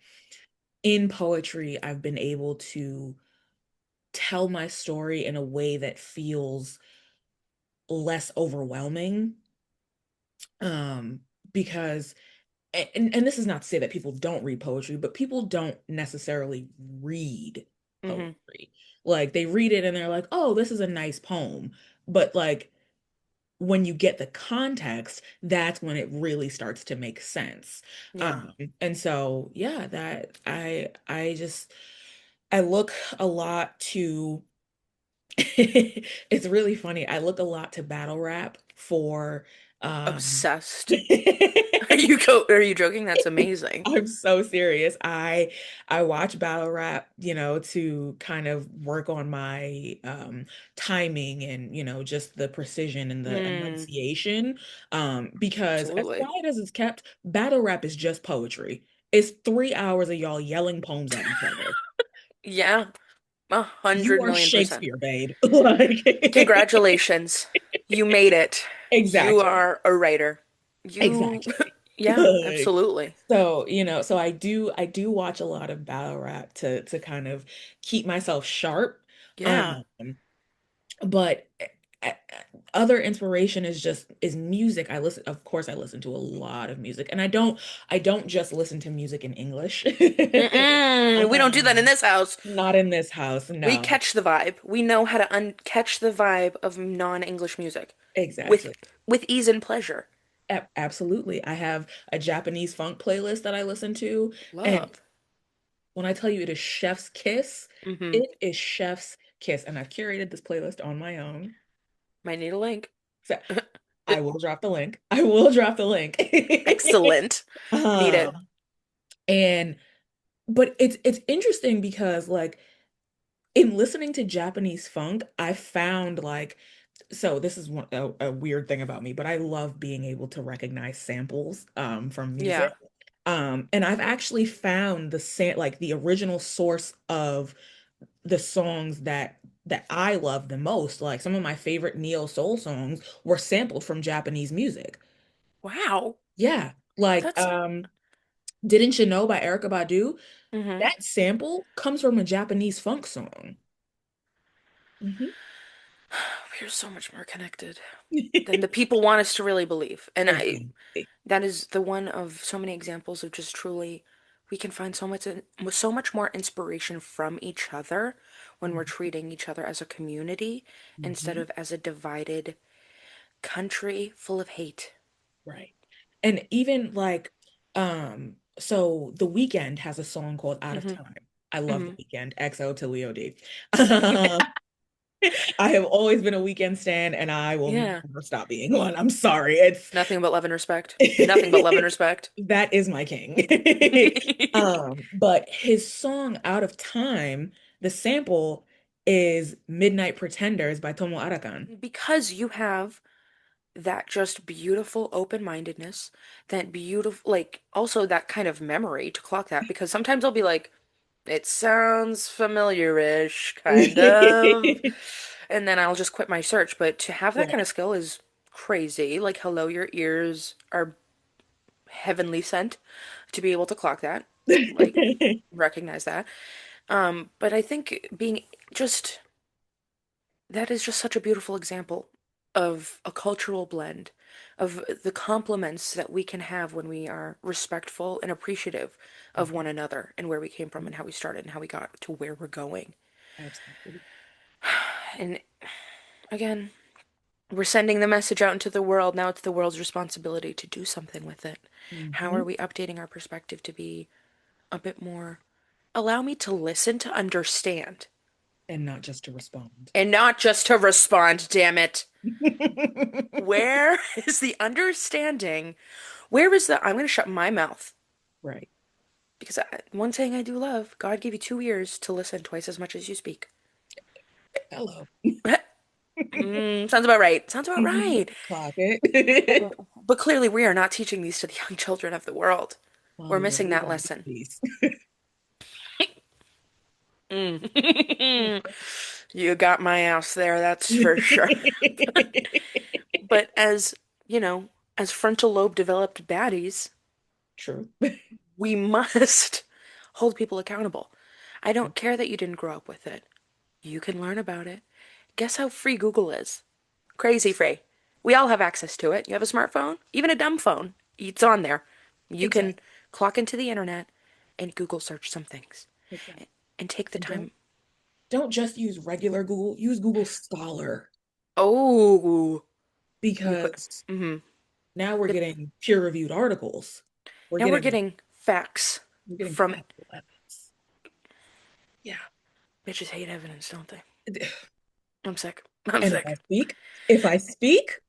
in poetry, I've been able to tell my story in a way that feels less overwhelming. Um, because and this is not to say that people don't read poetry, but people don't necessarily read Mm-hmm. poetry. Like they read it and they're like, "Oh, this is a nice poem." But like when you get the context, that's when it really starts to make sense. Yeah. And so yeah, that I just I look a lot to it's really funny. I look a lot to battle rap for um Obsessed. Are you joking? That's amazing. I'm so serious. I watch battle rap, you know, to kind of work on my timing and, you know, just the precision and the Mm, enunciation. Because as absolutely. quiet as it's kept, battle rap is just poetry. It's 3 hours of y'all yelling poems at each other. Yeah. A You hundred are million percent. Shakespeare, babe. Like Congratulations. You made it. You exactly. are a writer. You, Exactly. yeah, Like, absolutely. so, you know, so I do watch a lot of battle rap to kind of keep myself sharp. Yeah. Um, but other inspiration is music. Of course, I listen to a lot of music, and I don't just listen to music in English. Mm-mm. We don't do that in Um, this house. not in this house, We no. catch the vibe. We know how to catch the vibe of non-English music with Exactly. ease and pleasure. Absolutely. I have a Japanese funk playlist that I listen to, and Love. when I tell you it is chef's kiss, Mm-hmm. it is chef's kiss. And I've curated this playlist on my own. Might need a link. So I will drop the link. I will drop the link. Excellent. Need it. Um, and but it's interesting because like in listening to Japanese funk, I found like so this is a weird thing about me, but I love being able to recognize samples from Yeah. music. And I've actually found like the original source of the songs that I love the most. Like some of my favorite neo soul songs were sampled from Japanese music. Wow. Yeah. Like That's Didn't You Know by Erykah Badu? mm-hmm. That sample comes from a Japanese funk song. Mhm. We're so much more connected than the people want us to really believe. And Exactly. that is the one of so many examples of just truly we can find so much more inspiration from each other when we're Mhm. treating each other as a community instead Mhm. of as a divided country full of hate. Right. And even like so The Weeknd has a song called Out of Hmm. Time. I love The Hmm. Weeknd, XO to Leo D. I have always been a Weekend stan and I will Yeah. never stop being one. I'm sorry. It's Nothing but love and respect. Nothing but love and respect. that is my king. But his song Out of Time, the sample is Midnight Pretenders by Tomo Arakan. Because you have that just beautiful open-mindedness, that beautiful, like, also that kind of memory to clock that. Because sometimes I'll be like, it sounds familiar-ish, kind of. And then I'll just quit my search. But to have that kind Right. of skill is crazy. Like, hello, your ears are heavenly sent to be able to clock that, like, recognize that. But I think being just that is just such a beautiful example of a cultural blend, of the compliments that we can have when we are respectful and appreciative of one another and where we came from and how we started and how we got to where we're going. Absolutely. And again, we're sending the message out into the world. Now it's the world's responsibility to do something with it. How are Mhm. we updating our perspective to be a bit more, allow me to listen to understand And not just to respond. and not just to respond, damn it. Where is the understanding? Where is the I'm going to shut my mouth? Right. Because one saying I do love, God gave you 2 ears to listen twice as much as you speak. Hello. Sounds about right. Sounds about right. Clock it. But clearly, we are not teaching these to the young children of the world. We're Well, missing we that want lesson. peace. Mm. You got my ass there, that's for sure. But as, you know, as frontal lobe developed baddies, True. we must hold people accountable. I don't care that you didn't grow up with it. You can learn about it. Guess how free Google is? Crazy free. We all have access to it. You have a smartphone, even a dumb phone. It's on there. You can Exactly. clock into the internet and Google search some things Exactly. and take the And time. don't just use regular Google, use Google Scholar Oh, let me put. because Mm-hmm. now we're Get, getting peer-reviewed articles. We're now we're getting getting facts we're getting from factual evidence. Yeah. bitches hate evidence, don't they? I'm sick. I'm And sick. if I speak,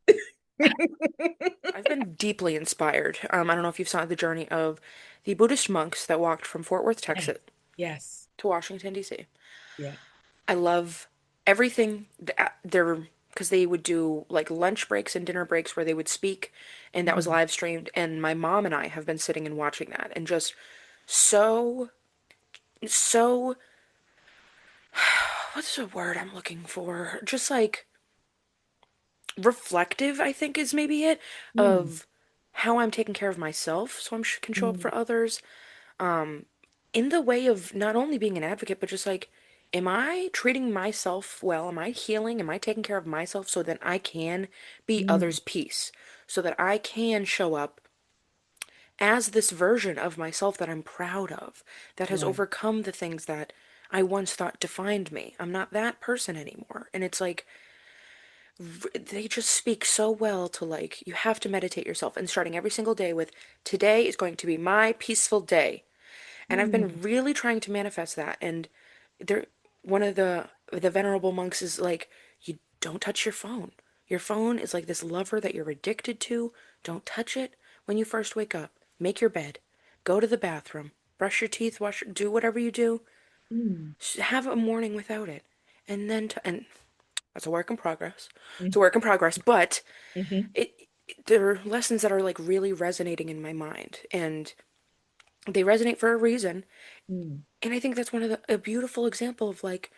I've been deeply inspired. I don't know if you've saw the journey of the Buddhist monks that walked from Fort Worth, yes, Texas yes, to Washington, D.C. yeah. I love everything that they're because they would do like lunch breaks and dinner breaks where they would speak, and that was Mm, live streamed. And my mom and I have been sitting and watching that, and just so, so, what's the word I'm looking for? Just like reflective, I think is maybe it, mm, of how I'm taking care of myself so I can show up mm, for others. In the way of not only being an advocate, but just like, am I treating myself well? Am I healing? Am I taking care of myself so that I can be mm, others' peace? So that I can show up as this version of myself that I'm proud of, that has right. overcome the things that I once thought defined me. I'm not that person anymore. And it's like, they just speak so well to like, you have to meditate yourself and starting every single day with, today is going to be my peaceful day. And I've Mm, been really trying to manifest that. And there, one of the venerable monks is like, you don't touch your phone. Your phone is like this lover that you're addicted to. Don't touch it when you first wake up. Make your bed. Go to the bathroom. Brush your teeth. Do whatever you do. mm, Have a morning without it. And then, and that's a work in progress. It's mm, a work in progress, but mhm, there are lessons that are like really resonating in my mind. And they resonate for a reason. mm, And I think that's one of a beautiful example of like,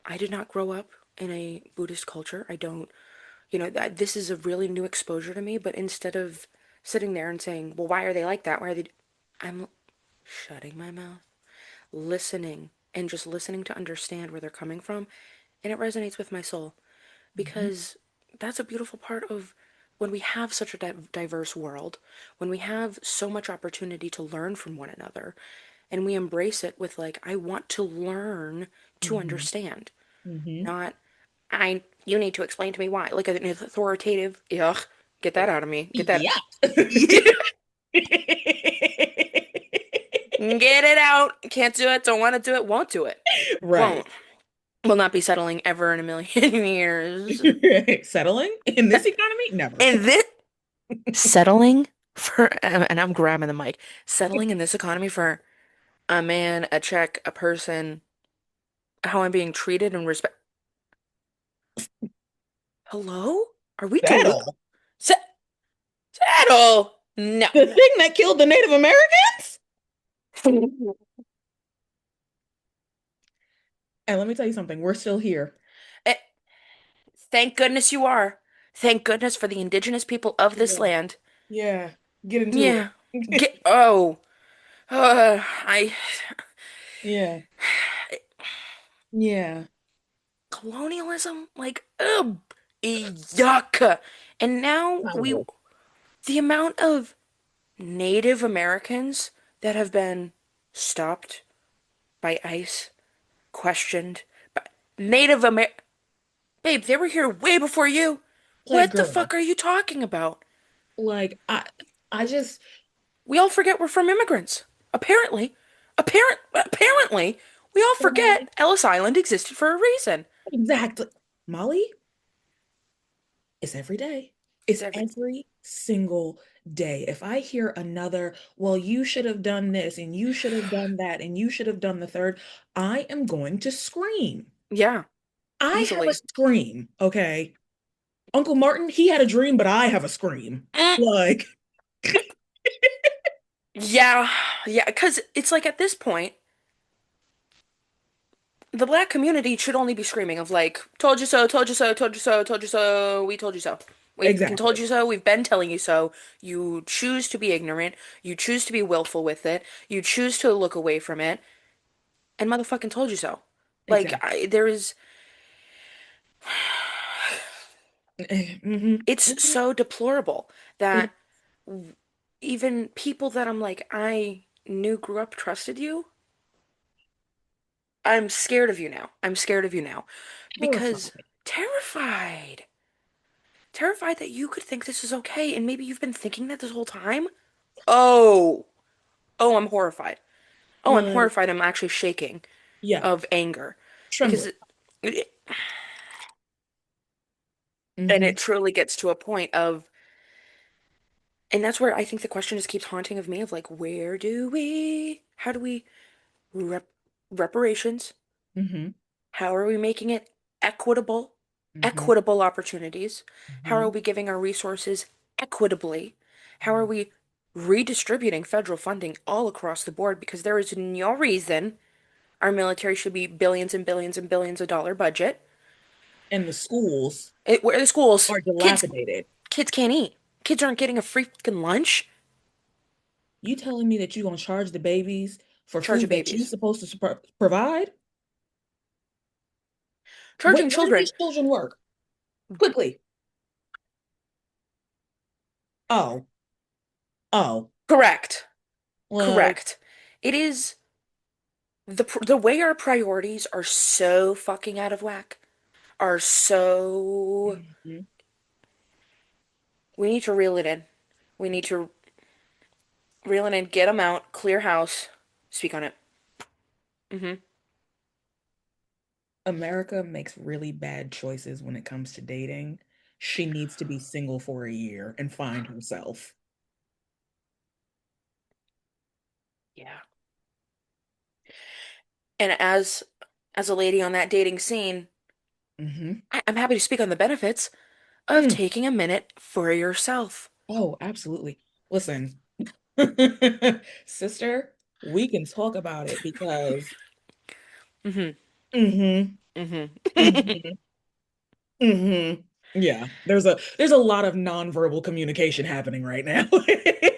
I did not grow up in a Buddhist culture. I don't, that this is a really new exposure to me. But instead of sitting there and saying, well, why are they like that? Why are they, I'm shutting my mouth, listening, and just listening to understand where they're coming from. And it resonates with my soul mhm, because that's a beautiful part of when we have such a diverse world, when we have so much opportunity to learn from one another, and we embrace it with like, I want to learn to mhm, understand, mhm. not you need to explain to me why, like an authoritative, ugh, get that out of me, get that. Yeah. Get it out. Can't do it, don't want to do it, won't do it, Right. won't, will not be settling ever in a million years. Settling in this economy? Never. And this settling for, and I'm grabbing the mic, settling in this economy for a man, a check, a person, how I'm being treated and respect. Hello? Are we Settle. settle? No. The thing that killed the Native Americans? And let me tell you something, we're still here. Eh, thank goodness you are. Thank goodness for the indigenous people of this Yeah. land. Yeah. Get into Yeah. it. I Yeah. Yeah. colonialism, like, ugh, yuck. And now Foul. the amount of Native Americans that have been stopped by ICE, questioned, but Native Amer, babe, they were here way before you. Like, What the girl, fuck are you talking about? like I just We all forget we're from immigrants. Apparently, apparently, we all Mhm. forget Ellis Island existed for a reason. Exactly. Molly, it's every day. It's It's every, every single day. If I hear another, well, you should have done this and you should have done that and you should have done the third, I am going to scream. yeah, I have a easily. scream, okay? Uncle Martin, he had a dream, but I have a scream. Mm, Like, yeah, yeah, because it's like at this point, the black community should only be screaming of like, told you so, told you so, told you so, told you so, we told you so. We can told Exactly. you so, we've been telling you so. You choose to be ignorant, you choose to be willful with it, you choose to look away from it, and motherfucking told you so. Like, Exactly. there is, Hmm. it's Hmm. so deplorable that It, even people that I'm like, I knew grew up trusted you, I'm scared of you now. I'm scared of you now. Because terrified. terrified. Terrified that you could think this is okay, and maybe you've been thinking that this whole time? Oh, oh, I'm horrified. Oh, I'm Like, horrified. I'm actually shaking yeah, of anger because trembling. and Hmm. it truly gets to a point of, and that's where I think the question just keeps haunting of me of like, how do we rep reparations? Hmm. How are we making it equitable? Hmm. Equitable opportunities. How are Hmm. we giving our resources equitably? How are we redistributing federal funding all across the board? Because there is no reason our military should be billions and billions and billions of dollar budget. And the schools Where the schools, are kids, dilapidated. kids can't eat. Kids aren't getting a free fucking lunch. You telling me that you're gonna charge the babies for Charging food that you babies. supposed to provide? Charging Where do children. these children work? Quickly. Oh, oh, Correct. like, Correct. It is the way our priorities are so fucking out of whack. Are so mhm. we need to reel it in. We need to reel it in, get them out, clear house, speak on it. Hmm. America makes really bad choices when it comes to dating. She needs to be single for a year and find herself. Yeah. And as a lady on that dating scene, Hmm. I'm happy to speak on the benefits of Mm. taking a minute for yourself. Oh, absolutely. Listen, sister, we can talk about it because Hmm. hmm Hmm. hmm hmm yeah, there's a lot of nonverbal communication happening right now.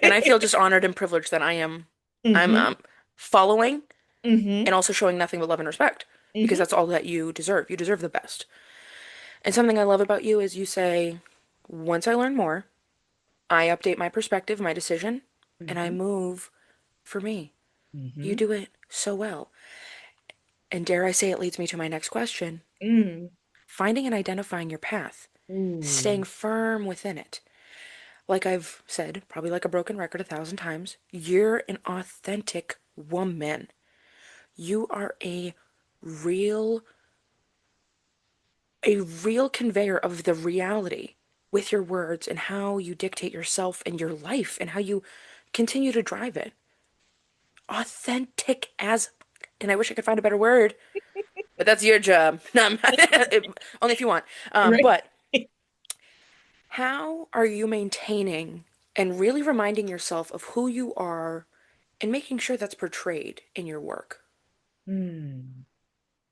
And I feel just honored and privileged that I'm Hmm. following Hmm. and also showing nothing but love and respect because Hmm. that's all that you deserve. You deserve the best. And something I love about you is you say, once I learn more, I update my perspective, my decision, and I Hmm. move for me. You Hmm. do it so well. And dare I say, it leads me to my next question: Mm. finding and identifying your path, Ooh. staying firm within it. Like I've said, probably like a broken record 1,000 times, you're an authentic woman. You are real, a real conveyor of the reality with your words and how you dictate yourself and your life and how you continue to drive it. Authentic as, and I wish I could find a better word, but that's your job. No, only if you want. Right. But how are you maintaining and really reminding yourself of who you are and making sure that's portrayed in your work? Hmm.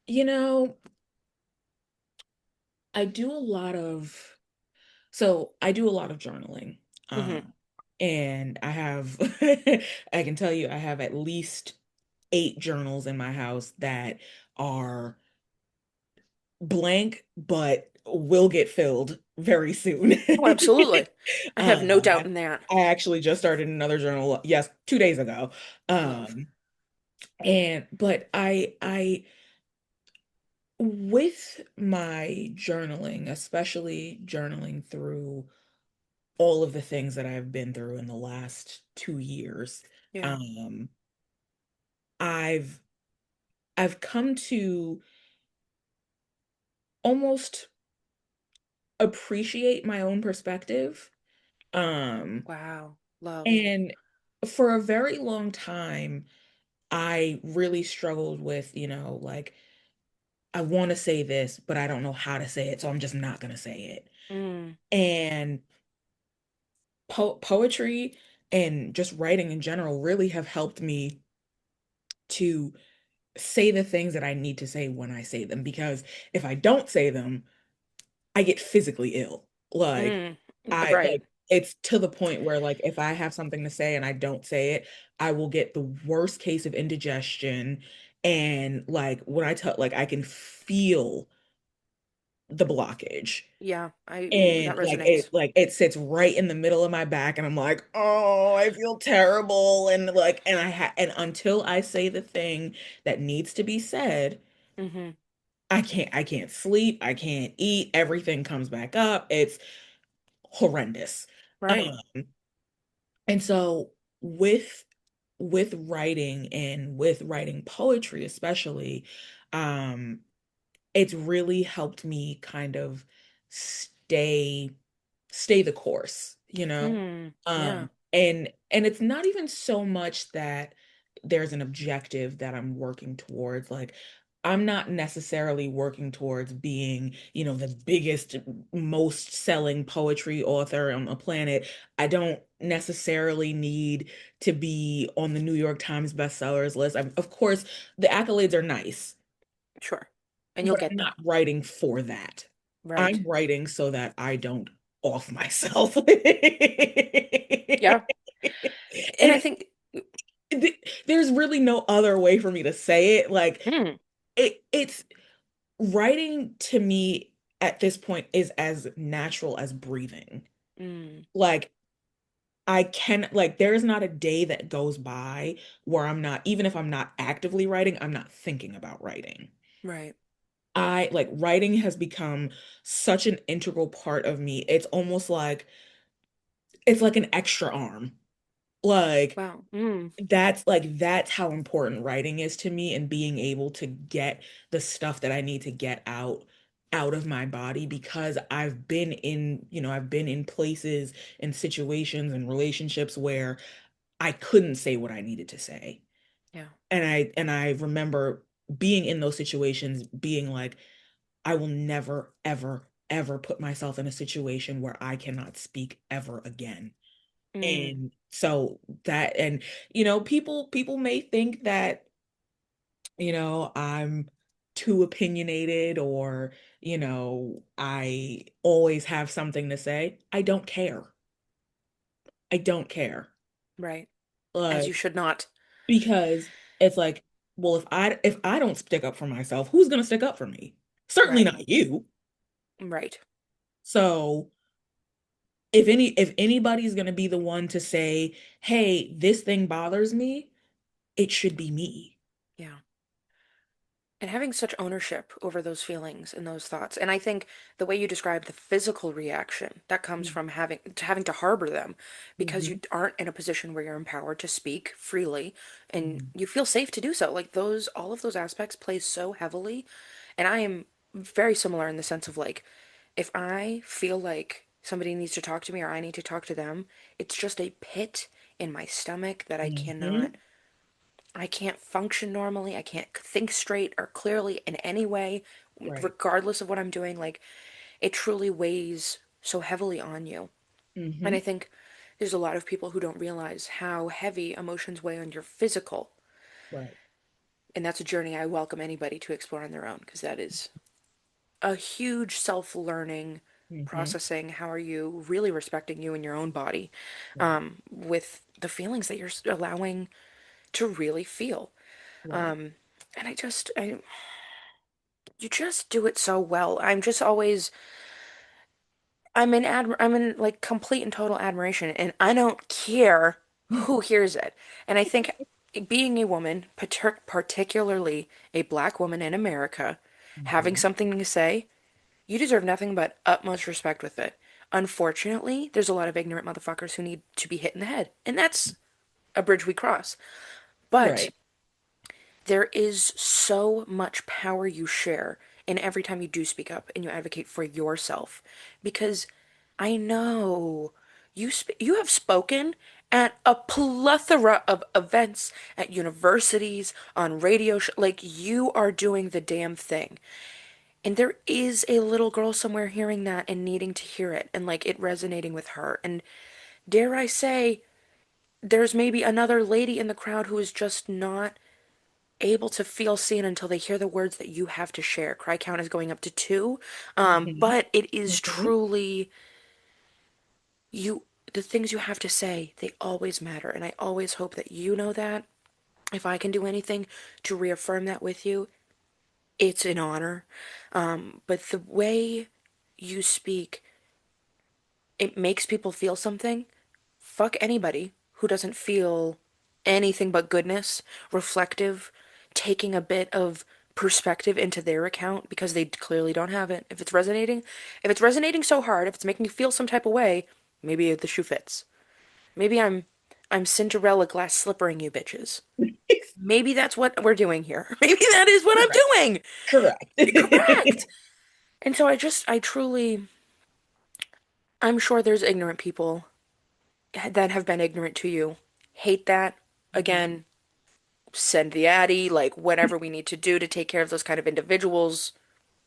You know, I do a lot of I do a lot of journaling. Hmm. And I have I can tell you I have at least 8 journals in my house that are blank but will get filled very soon. Oh, absolutely. I have no doubt I, in that. I actually just started another journal, yes, 2 days ago. Love. Um, and but I with my journaling, especially journaling through all of the things that I've been through in the last 2 years, Yeah. um, I've I've come to almost appreciate my own perspective. Um, Wow. Love. and for a very long time, I really struggled with, like, I want to say this, but I don't know how to say it, so I'm just not going to say it. Mm. And poetry and just writing in general really have helped me to say the things that I need to say when I say them, because if I don't say them, I get physically ill. Like Mm, I right. like it's to the point where like if I have something to say and I don't say it, I will get the worst case of indigestion. And like when I tell like I can feel the blockage. Yeah, that And resonates. like it sits right in the middle of my back and I'm like, "Oh, I feel terrible." And like and until I say the thing that needs to be said, Mm-hmm. I can't sleep, I can't eat, everything comes back up. It's horrendous. Right. Um, and so with writing and with writing poetry especially, um, it's really helped me kind of stay the course, you know? Mm, yeah. And it's not even so much that there's an objective that I'm working towards. Like I'm not necessarily working towards being, you know, the biggest, most selling poetry author on the planet. I don't necessarily need to be on the New York Times bestsellers list. Of course, the accolades are nice, Sure. And you'll but get I'm them. not writing for that. Right. I'm writing so that I don't off myself. Yeah. And I And think, there's really no other way for me to say it. Like mm, it's writing to me at this point is as natural as breathing. mm, Like I can like there is not a day that goes by where I'm not, even if I'm not actively writing, I'm not thinking about writing. right. I like writing has become such an integral part of me. It's almost like it's like an extra arm. Like Wow. Mm, that's how important writing is to me, and being able to get the stuff that I need to get out of my body, because I've been in, you know, I've been in places and situations and relationships where I couldn't say what I needed to say. yeah. And I remember being in those situations being like, I will never, ever, ever put myself in a situation where I cannot speak ever again. Mm, And so that, and you know, people may think that, you know, I'm too opinionated, or, you know, I always have something to say. I don't care. I don't care. right. As you Like, should not. because it's like, well, if I don't stick up for myself, who's gonna stick up for me? Certainly Right. not you. Right. So if anybody's going to be the one to say, "Hey, this thing bothers me," it should be me. Yeah. And having such ownership over those feelings and those thoughts. And I think the way you describe the physical reaction that comes from having to harbor them because Mm-hmm. you aren't in a position where you're empowered to speak freely and Mm-hmm. you feel safe to do so. Like those all of those aspects play so heavily. And I am very similar in the sense of like if I feel like somebody needs to talk to me or I need to talk to them, it's just a pit in my stomach that Mm-hmm. I can't function normally. I can't think straight or clearly in any way, Right. regardless of what I'm doing. Like, it truly weighs so heavily on you. And Mm-hmm. I think there's a lot of people who don't realize how heavy emotions weigh on your physical. Right. And that's a journey I welcome anybody to explore on their own because that is a huge self learning Mm-hmm. processing. How are you really respecting you and your own body Right. with the feelings that you're allowing to really feel? Right. Um, and you just do it so well. I'm in like complete and total admiration and I don't care who hears it. And I think being a woman, particularly a black woman in America, having Mm-hmm. something to say, you deserve nothing but utmost respect with it. Unfortunately, there's a lot of ignorant motherfuckers who need to be hit in the head, and that's a bridge we cross. But Right. there is so much power you share in every time you do speak up and you advocate for yourself because I know you have spoken at a plethora of events at universities on like you are doing the damn thing. And there is a little girl somewhere hearing that and needing to hear it and like it resonating with her. And dare I say, there's maybe another lady in the crowd who is just not able to feel seen until they hear the words that you have to share. Cry count is going up to two. Hmm. But it is Hmm. truly you, the things you have to say, they always matter. And I always hope that you know that. If I can do anything to reaffirm that with you, it's an honor. But the way you speak, it makes people feel something. Fuck anybody who doesn't feel anything but goodness, reflective, taking a bit of perspective into their account because they clearly don't have it. If it's resonating so hard, if it's making you feel some type of way, maybe the shoe fits. Maybe I'm Cinderella glass slippering you bitches. Maybe that's what we're doing here. Maybe that is what Correct. I'm doing. Correct. Correct. And so I truly, I'm sure there's ignorant people that have been ignorant to you. Hate that. Mhm. Again, send the Addy, like whatever we need to do to take care of those kind of individuals,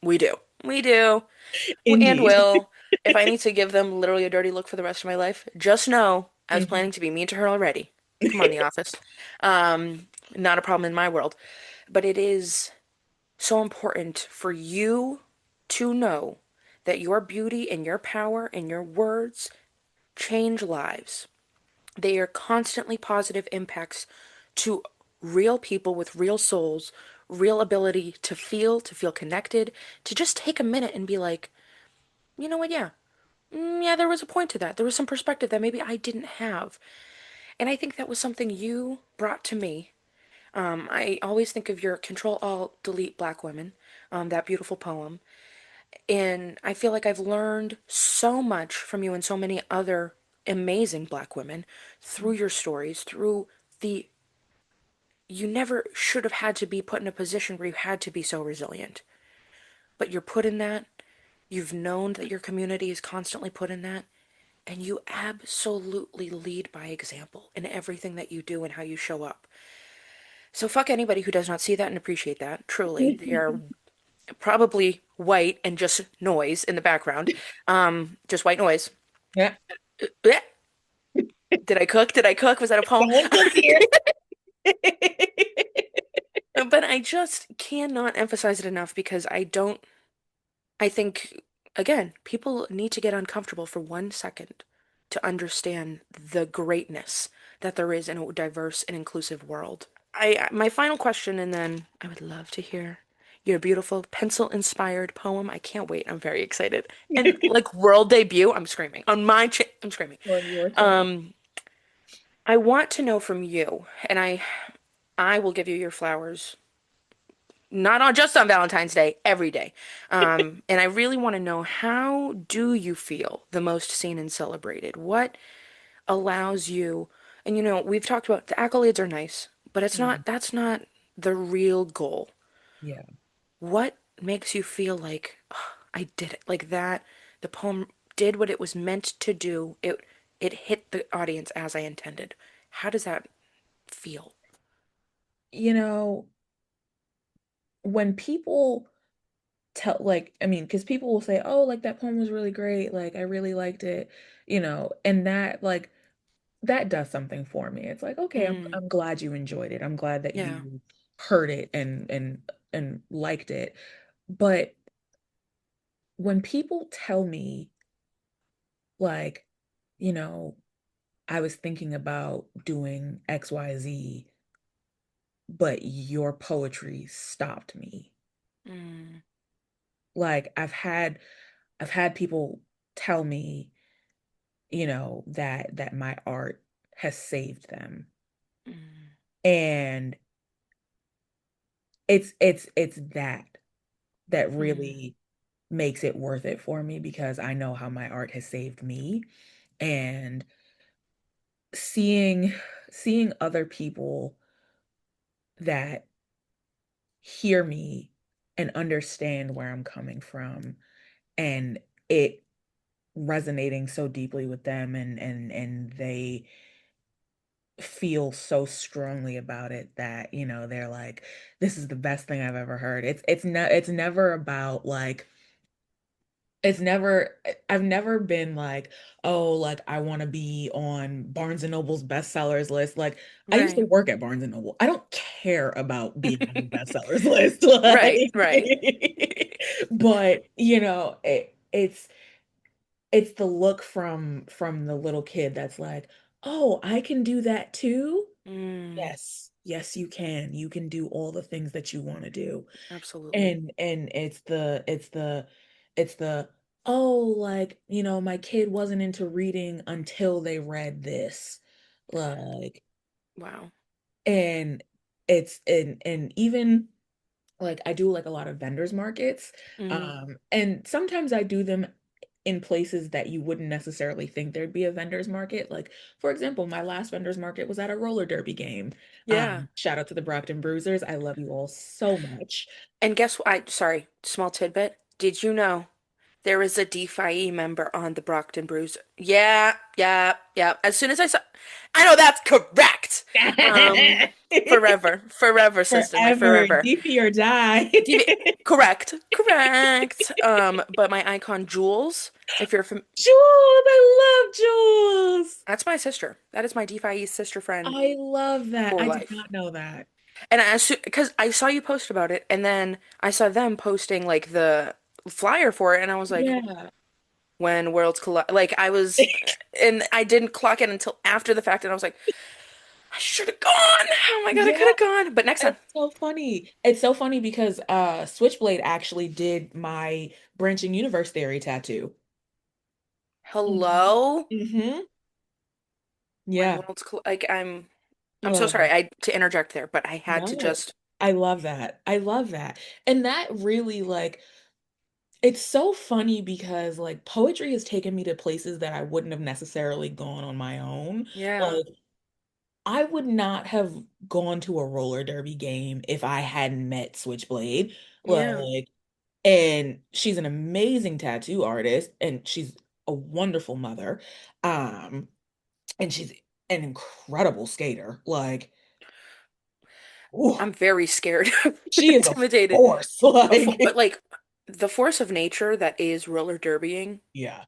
we do. We do. And Indeed. will. If I need to give them literally a dirty look for the rest of my life, just know I was Mhm. planning to be mean to her already. Come on, The Office. Not a problem in my world. But it is so important for you to know that your beauty and your power and your words change lives. They are constantly positive impacts to real people with real souls, real ability to feel connected, to just take a minute and be like, you know what, yeah. Yeah, there was a point to that. There was some perspective that maybe I didn't have. And I think that was something you brought to me. I always think of your Control Alt Delete Black Women, that beautiful poem. And I feel like I've learned so much from you and so many other amazing Black women through your stories, through the you never should have had to be put in a position where you had to be so resilient. But you're put in that. You've known that your community is constantly put in that. And you absolutely lead by example in everything that you do and how you show up. So fuck anybody who does not see that and appreciate that. Truly. They are probably white and just noise in the background. Just white noise. Yeah. Blech. Did I cook? Did I cook? Was that a poem? Someone cooked here. But I just cannot emphasize it enough because I think, again, people need to get uncomfortable for 1 second to understand the greatness that there is in a diverse and inclusive world. My final question, and then I would love to hear your beautiful pencil-inspired poem. I can't wait. I'm very excited. And like world debut, I'm screaming. I'm screaming. On your turn. Um, I want to know from you, and I will give you your flowers not on just on Valentine's Day, every day. And I really want to know, how do you feel the most seen and celebrated? What allows you, and we've talked about the accolades are nice, but Mhm. that's not the real goal. Yeah. What makes you feel like, "Oh, I did it," like that the poem did what it was meant to do. It hit the audience as I intended. How does that feel? You know, when people tell, like, I mean, because people will say, oh, like that poem was really great. Like, I really liked it, and that, like, that does something for me. It's like, okay, Mm, I'm glad you enjoyed it. I'm glad that yeah. you heard it and liked it. But when people tell me, like, you know, I was thinking about doing XYZ, but your poetry stopped me. Mm, Like, I've had people tell me, that my art has saved them. mm, And it's that mm, really makes it worth it for me because I know how my art has saved me. And seeing seeing other people that hear me and understand where I'm coming from, and it resonating so deeply with them, and they feel so strongly about it that, they're like, this is the best thing I've ever heard. It's never about, like, It's never, I've never been like, oh, like I want to be on Barnes and Noble's bestsellers list. Like I used to Right. work at Barnes and Noble. I don't care about being on the bestsellers list. Right, right. Like, but it's the look from the little kid that's like, oh, I can do that too. Mm, Yes, yes, you can. You can do all the things that you want to do. absolutely. And it's the oh, like, my kid wasn't into reading until they read this. Like, Wow. and and even like I do like a lot of vendors markets. Hmm. And sometimes I do them in places that you wouldn't necessarily think there'd be a vendors market. Like, for example, my last vendors market was at a roller derby game. Yeah. Shout out to the Brockton Bruisers. I love you all so much. And guess what? Sorry, small tidbit. Did you know there is a DeFi member on the Brockton Bruisers? Yeah, yeah, yeah. As soon as I saw, I know that's correct. Um, forever, forever, sister, my Forever, forever. DP or die. DV, correct, correct. But my icon Jules, if you're from, Jules, I love Jules. that's my sister. That is my DeFi sister friend I love that. for I did life. not know that. And because I saw you post about it, and then I saw them posting like the flyer for it, and I was like, Yeah. when worlds collide, like I was, and I didn't clock it until after the fact, and I was like, I should have gone. Oh my God, I could Yeah, have gone. But next time, it's so funny. It's so funny because Switchblade actually did my branching universe theory tattoo. Hmm. hello, Hmm. when Yeah. worlds collide, like I'm so sorry Oh, I to interject there, but I had to no. just, I love that. I love that. And that really like it's so funny because like poetry has taken me to places that I wouldn't have necessarily gone on my own. yeah, Like I would not have gone to a roller derby game if I hadn't met Switchblade. yeah. Like, and she's an amazing tattoo artist and she's a wonderful mother. Um, and she's an incredible skater. Like, ooh, I'm very scared, she is a intimidated. force. Like, Like the force of nature that is roller derbying. yeah,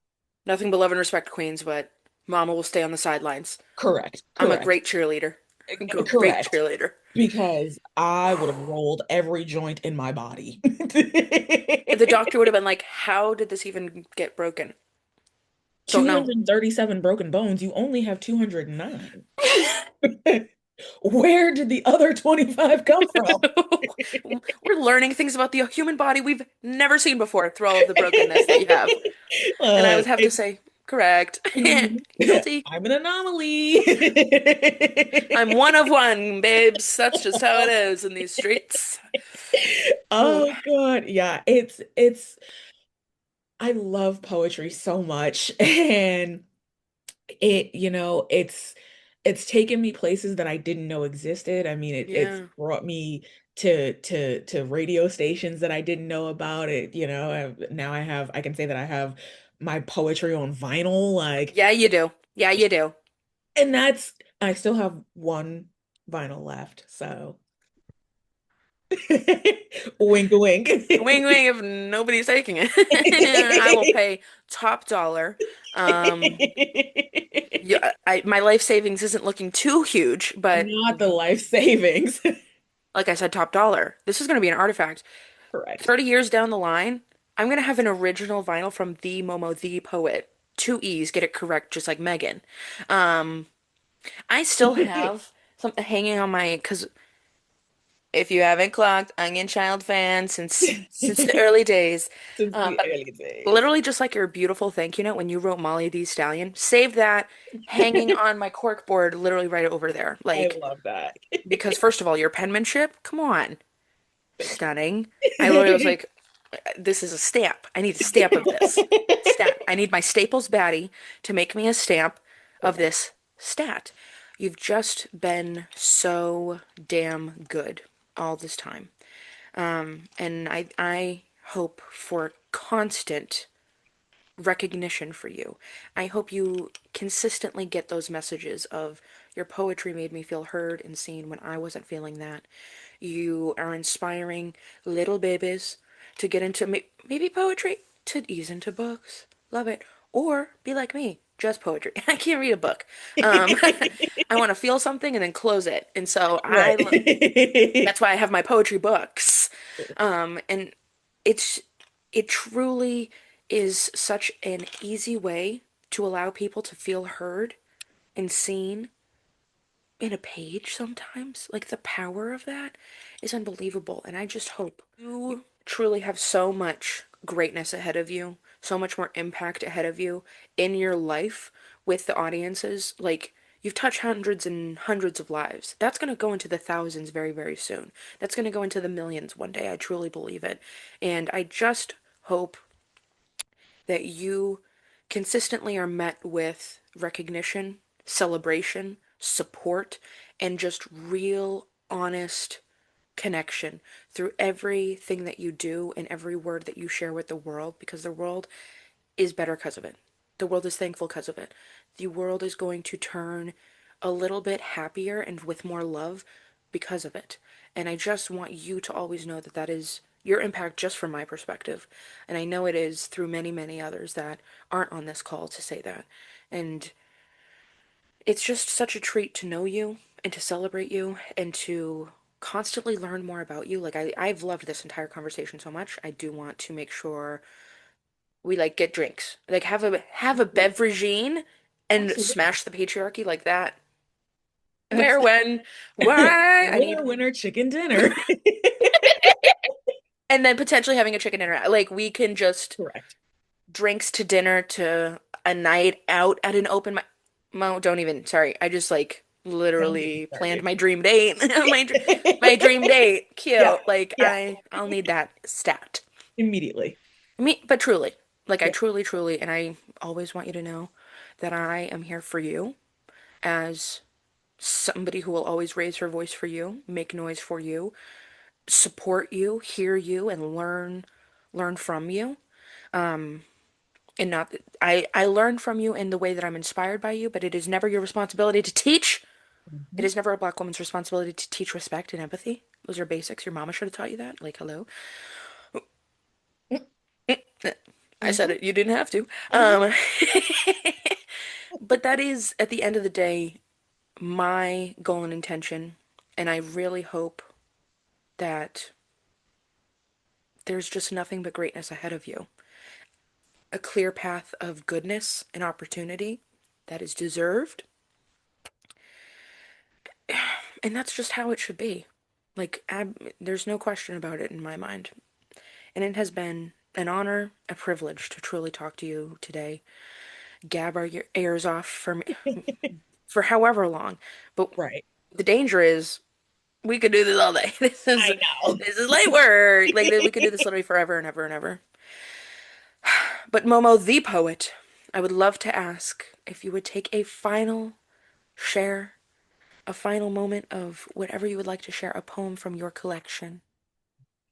Nothing but love and respect, Queens, but Mama will stay on the sidelines. correct, I'm a correct, great cheerleader. Great correct. cheerleader. Because I would have rolled every joint in my body. The doctor would have been like, "How did this even get broken?" Don't know. 237 broken bones, you only have 209. Where did the other 25 come from? We're learning things about the human body we've never seen before through all of the brokenness that you have. And I would have to It's say, correct. mhm. Guilty. I'm an anomaly. I'm one of one, babes. That's just how it is in these streets. Ooh, Oh God. Yeah, it's I love poetry so much. And it's taken me places that I didn't know existed. I mean, it's yeah. brought me to radio stations that I didn't know about now I can say that I have my poetry on vinyl, like, Yeah, you do. Yeah, you do. and that's I still have one vinyl left, so wink wink. Wing wing if nobody's taking it. I will pay top dollar. Um, yeah, my life savings isn't looking too huge, but Not the life savings. like I said, top dollar. This is going to be an artifact. Correct. 30 years down the line, I'm going to have an original vinyl from the Momo the Poet. Two E's, get it correct, just like Megan. Um, I still have something hanging on my, because if you haven't clocked, Onion Child fan since the early days. Since the But early days. literally just like your beautiful thank you note when you wrote Molly the Stallion, save that hanging on my cork board, literally right over there. I Like, love that. because first of all, your penmanship, come on, stunning. I literally was like, this is a stamp. I need a stamp of this. Stamp. I need my Staples Baddie to make me a stamp of Correct. this stat. You've just been so damn good all this time. And I hope for constant recognition for you. I hope you consistently get those messages of your poetry made me feel heard and seen when I wasn't feeling that. You are inspiring little babies to get into maybe poetry. to ease into books. Love it. Or be like me, just poetry. I can't read a book. Um, I want to feel something and then close it. And so Right. that's why I have my poetry books. And it's it truly is such an easy way to allow people to feel heard and seen in a page sometimes. Like the power of that is unbelievable. And I just hope you truly have so much greatness ahead of you, so much more impact ahead of you in your life with the audiences. Like, you've touched hundreds and hundreds of lives. That's going to go into the thousands very, very soon. That's going to go into the millions one day. I truly believe it. And I just hope that you consistently are met with recognition, celebration, support, and just real, honest connection through everything that you do and every word that you share with the world, because the world is better because of it. The world is thankful because of it. The world is going to turn a little bit happier and with more love because of it. And I just want you to always know that that is your impact just from my perspective. And I know it is through many, many others that aren't on this call to say that. And it's just such a treat to know you and to celebrate you and to constantly learn more about you. Like I've loved this entire conversation so much. I do want to make sure we like get drinks. Like have a beveragine and Absolutely. smash the patriarchy like that. Where, when, why? I Winner, need winner, chicken dinner. and then potentially having a chicken dinner. Like we can just Correct. drinks to dinner to a night out at an open mic. Mo, don't even. Sorry, I just like Don't get me literally planned started. my dream date. My dream date. Yeah. Cute. Like Yeah. I'll need that stat. Immediately. Me, but truly, like I Yeah. truly, truly, and I always want you to know that I am here for you as somebody who will always raise her voice for you, make noise for you, support you, hear you, and learn from you. And not I learn from you in the way that I'm inspired by you, but it is never your responsibility to teach. It Mhm. is never a black woman's responsibility to teach respect and empathy. Those are basics. Your mama should have taught you that. Like, hello. I said Mhm. it. You didn't have to. Mhm. But that is, at the end of the day, my goal and intention. And I really hope that there's just nothing but greatness ahead of you. A clear path of goodness and opportunity that is deserved. And that's just how it should be. Like, there's no question about it in my mind. And it has been an honor, a privilege to truly talk to you today. Gab our ears off for me, for however long. But Right. the danger is we could do this all day. I know. This is light work. Like we could do this literally forever and ever and ever. But Momo the Poet, I would love to ask if you would take a final share, a final moment of whatever you would like to share, a poem from your collection.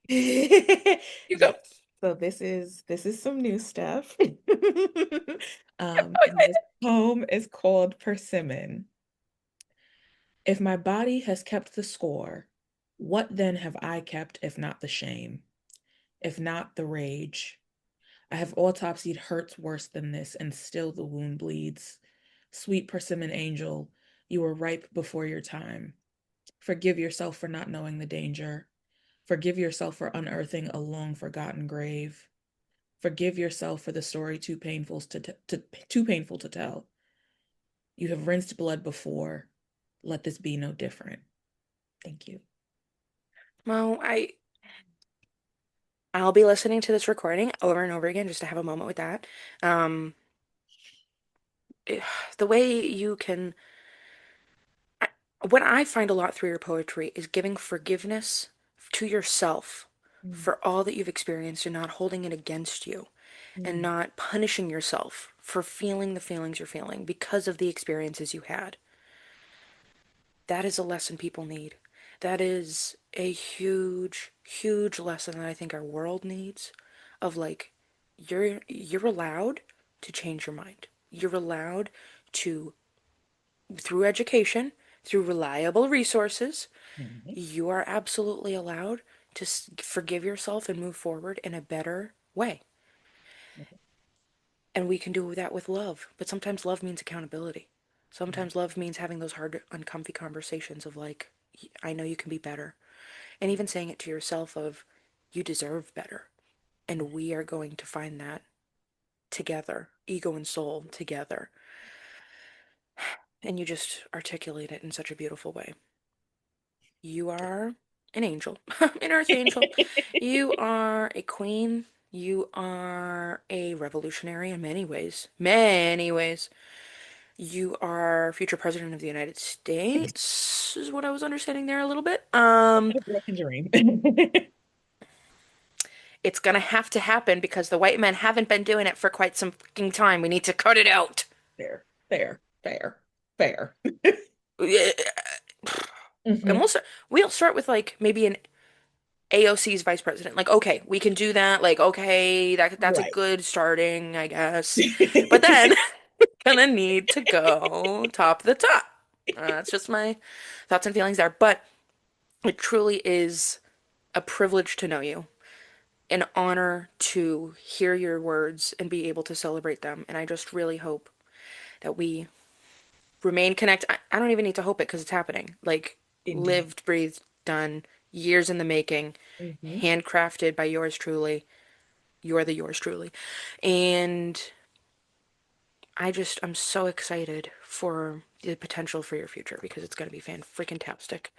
You go. Yes. So this is some new stuff. And this poem is called Persimmon. If my body has kept the score, what then have I kept if not the shame, if not the rage? I have autopsied hurts worse than this, and still the wound bleeds. Sweet persimmon angel, you were ripe before your time. Forgive yourself for not knowing the danger. Forgive yourself for unearthing a long forgotten grave. Forgive yourself for the story too painful to tell. You have rinsed blood before. Let this be no different. Thank you. Mo, I'll be listening to this recording over and over again just to have a moment with that. Um, eh, the way you can, I, what I find a lot through your poetry is giving forgiveness to yourself Mm, for all that you've experienced and not holding it against you and mm, not punishing yourself for feeling the feelings you're feeling because of the experiences you had. That is a lesson people need. That is a huge, huge lesson that I think our world needs of like you're allowed to change your mind. You're allowed to through education, through reliable resources, mm. you are absolutely allowed to forgive yourself and move forward in a better way. And we can do that with love. But sometimes love means accountability. Right. Sometimes love means having those hard, uncomfy conversations of like, I know you can be better. And even saying it to yourself of, you deserve better. And we are going to find that together, ego and soul together. And you just articulate it in such a beautiful way. You are an angel, an archangel. You are a queen. You are a revolutionary in many ways. Many ways. You are future president of the United States, is what I was understanding there a little bit. A girl can dream. It's gonna have to happen because the white men haven't been doing it for quite some fucking time. We need to cut it out. Fair, fair, fair, fair. And Hmm. we'll start with like maybe an AOC's vice president. Like, okay, we can do that. Like, okay, that's a Right. good starting, I guess. But then gonna need to go top the top. That's just my thoughts and feelings there. But it truly is a privilege to know you, an honor to hear your words and be able to celebrate them. And I just really hope that we remain connected. I don't even need to hope it because it's happening. Like, Indeed. lived, breathed, done, years in the making, Hmm. handcrafted by yours truly. You're the yours truly. And I'm so excited for the potential for your future because it's going to be fan freaking tastic.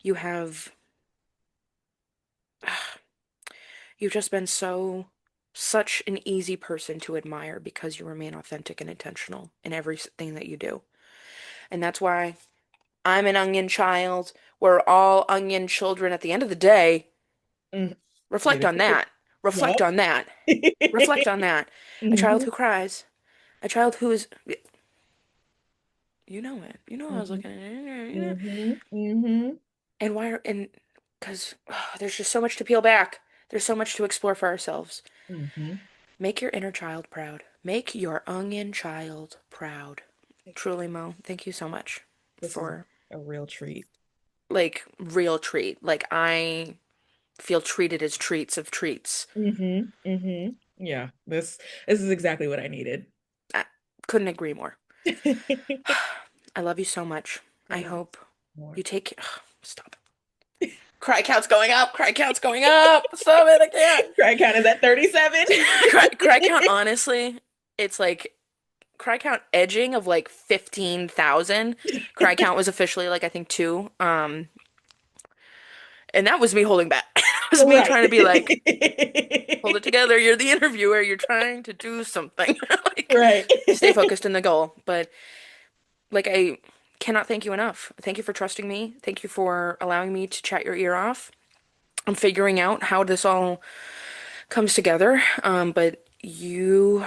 You have, you've just been such an easy person to admire because you remain authentic and intentional in everything that you do. And that's why I'm an onion child. We're all onion children at the end of the day. Hmm. Say Reflect the on truth. that. Reflect Yep. on that. Reflect on that. A child Hmm. who cries. A child who is, you know it. You know I was Hmm. looking at it. You know. Hmm. Hmm. And because there's just so much to peel back. There's so much to explore for ourselves. Hmm. Make your inner child proud. Make your onion child proud. Truly, Mo, thank you so much This is for a real treat. like real treat. Like I feel treated as treats of treats. Hmm. Hmm. Yeah, this is exactly what I needed. I couldn't agree more. I love you so much. I I love you hope more. you take stop. Cry count's going up. Cry count's going up. Stop it. I can't. Crack count is at 37. Cry count, honestly, it's like cry count edging of like 15,000. Cry count was officially like I think two. And that was me holding back. It was me Right. trying to be like, hold it together. You're the interviewer. You're trying to do something. Like, Right. stay focused in the goal. But like, I cannot thank you enough. Thank you for trusting me. Thank you for allowing me to chat your ear off. I'm figuring out how this all comes together. But you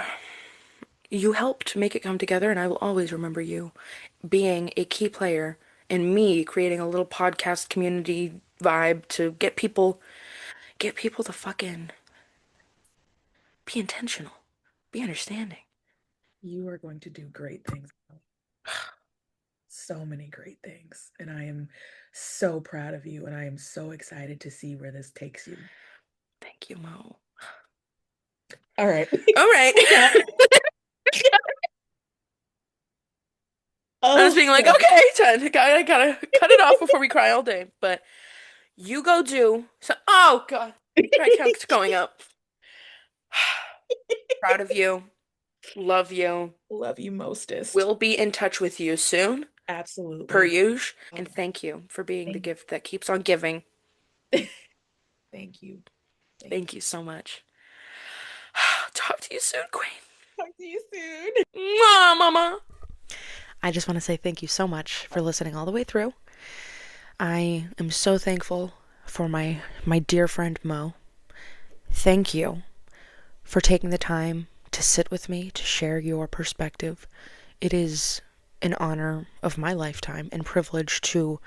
helped make it come together, and I will always remember you being a key player in me creating a little podcast community vibe to get people to fucking be intentional, be understanding. You are going to do great things. So many great things. And I am so proud of you. And I am so excited to see where this takes you. Thank you, Mo. All right. All right. Yeah. I was Oh, being like, God. okay, gotta cut it off before we cry all day. But you go do so. Oh God, cry count's going up. Proud of you. Love you. Love you mostest. We'll be in touch with you soon, per Absolutely. usual. Oh, And thank you for being the thank, gift that keeps on giving. thank you. Thank Thank you so much. Talk to you soon, Queen. you. Talk to you soon. Mwah, mama. I just want to say thank you so much for listening all the way through. I am so thankful for my dear friend Mo. Thank you for taking the time to sit with me to share your perspective. It is an honor of my lifetime and privilege to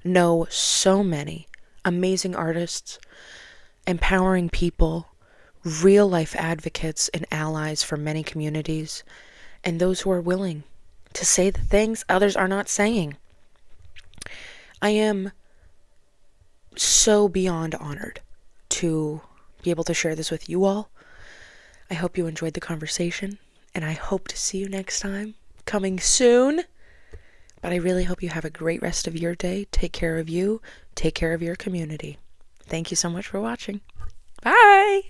know so many amazing artists, empowering people, real life advocates and allies for many communities, and those who are willing to say the things others are not saying. I am so beyond honored to be able to share this with you all. I hope you enjoyed the conversation, and I hope to see you next time. Coming soon. But I really hope you have a great rest of your day. Take care of you. Take care of your community. Thank you so much for watching. Bye!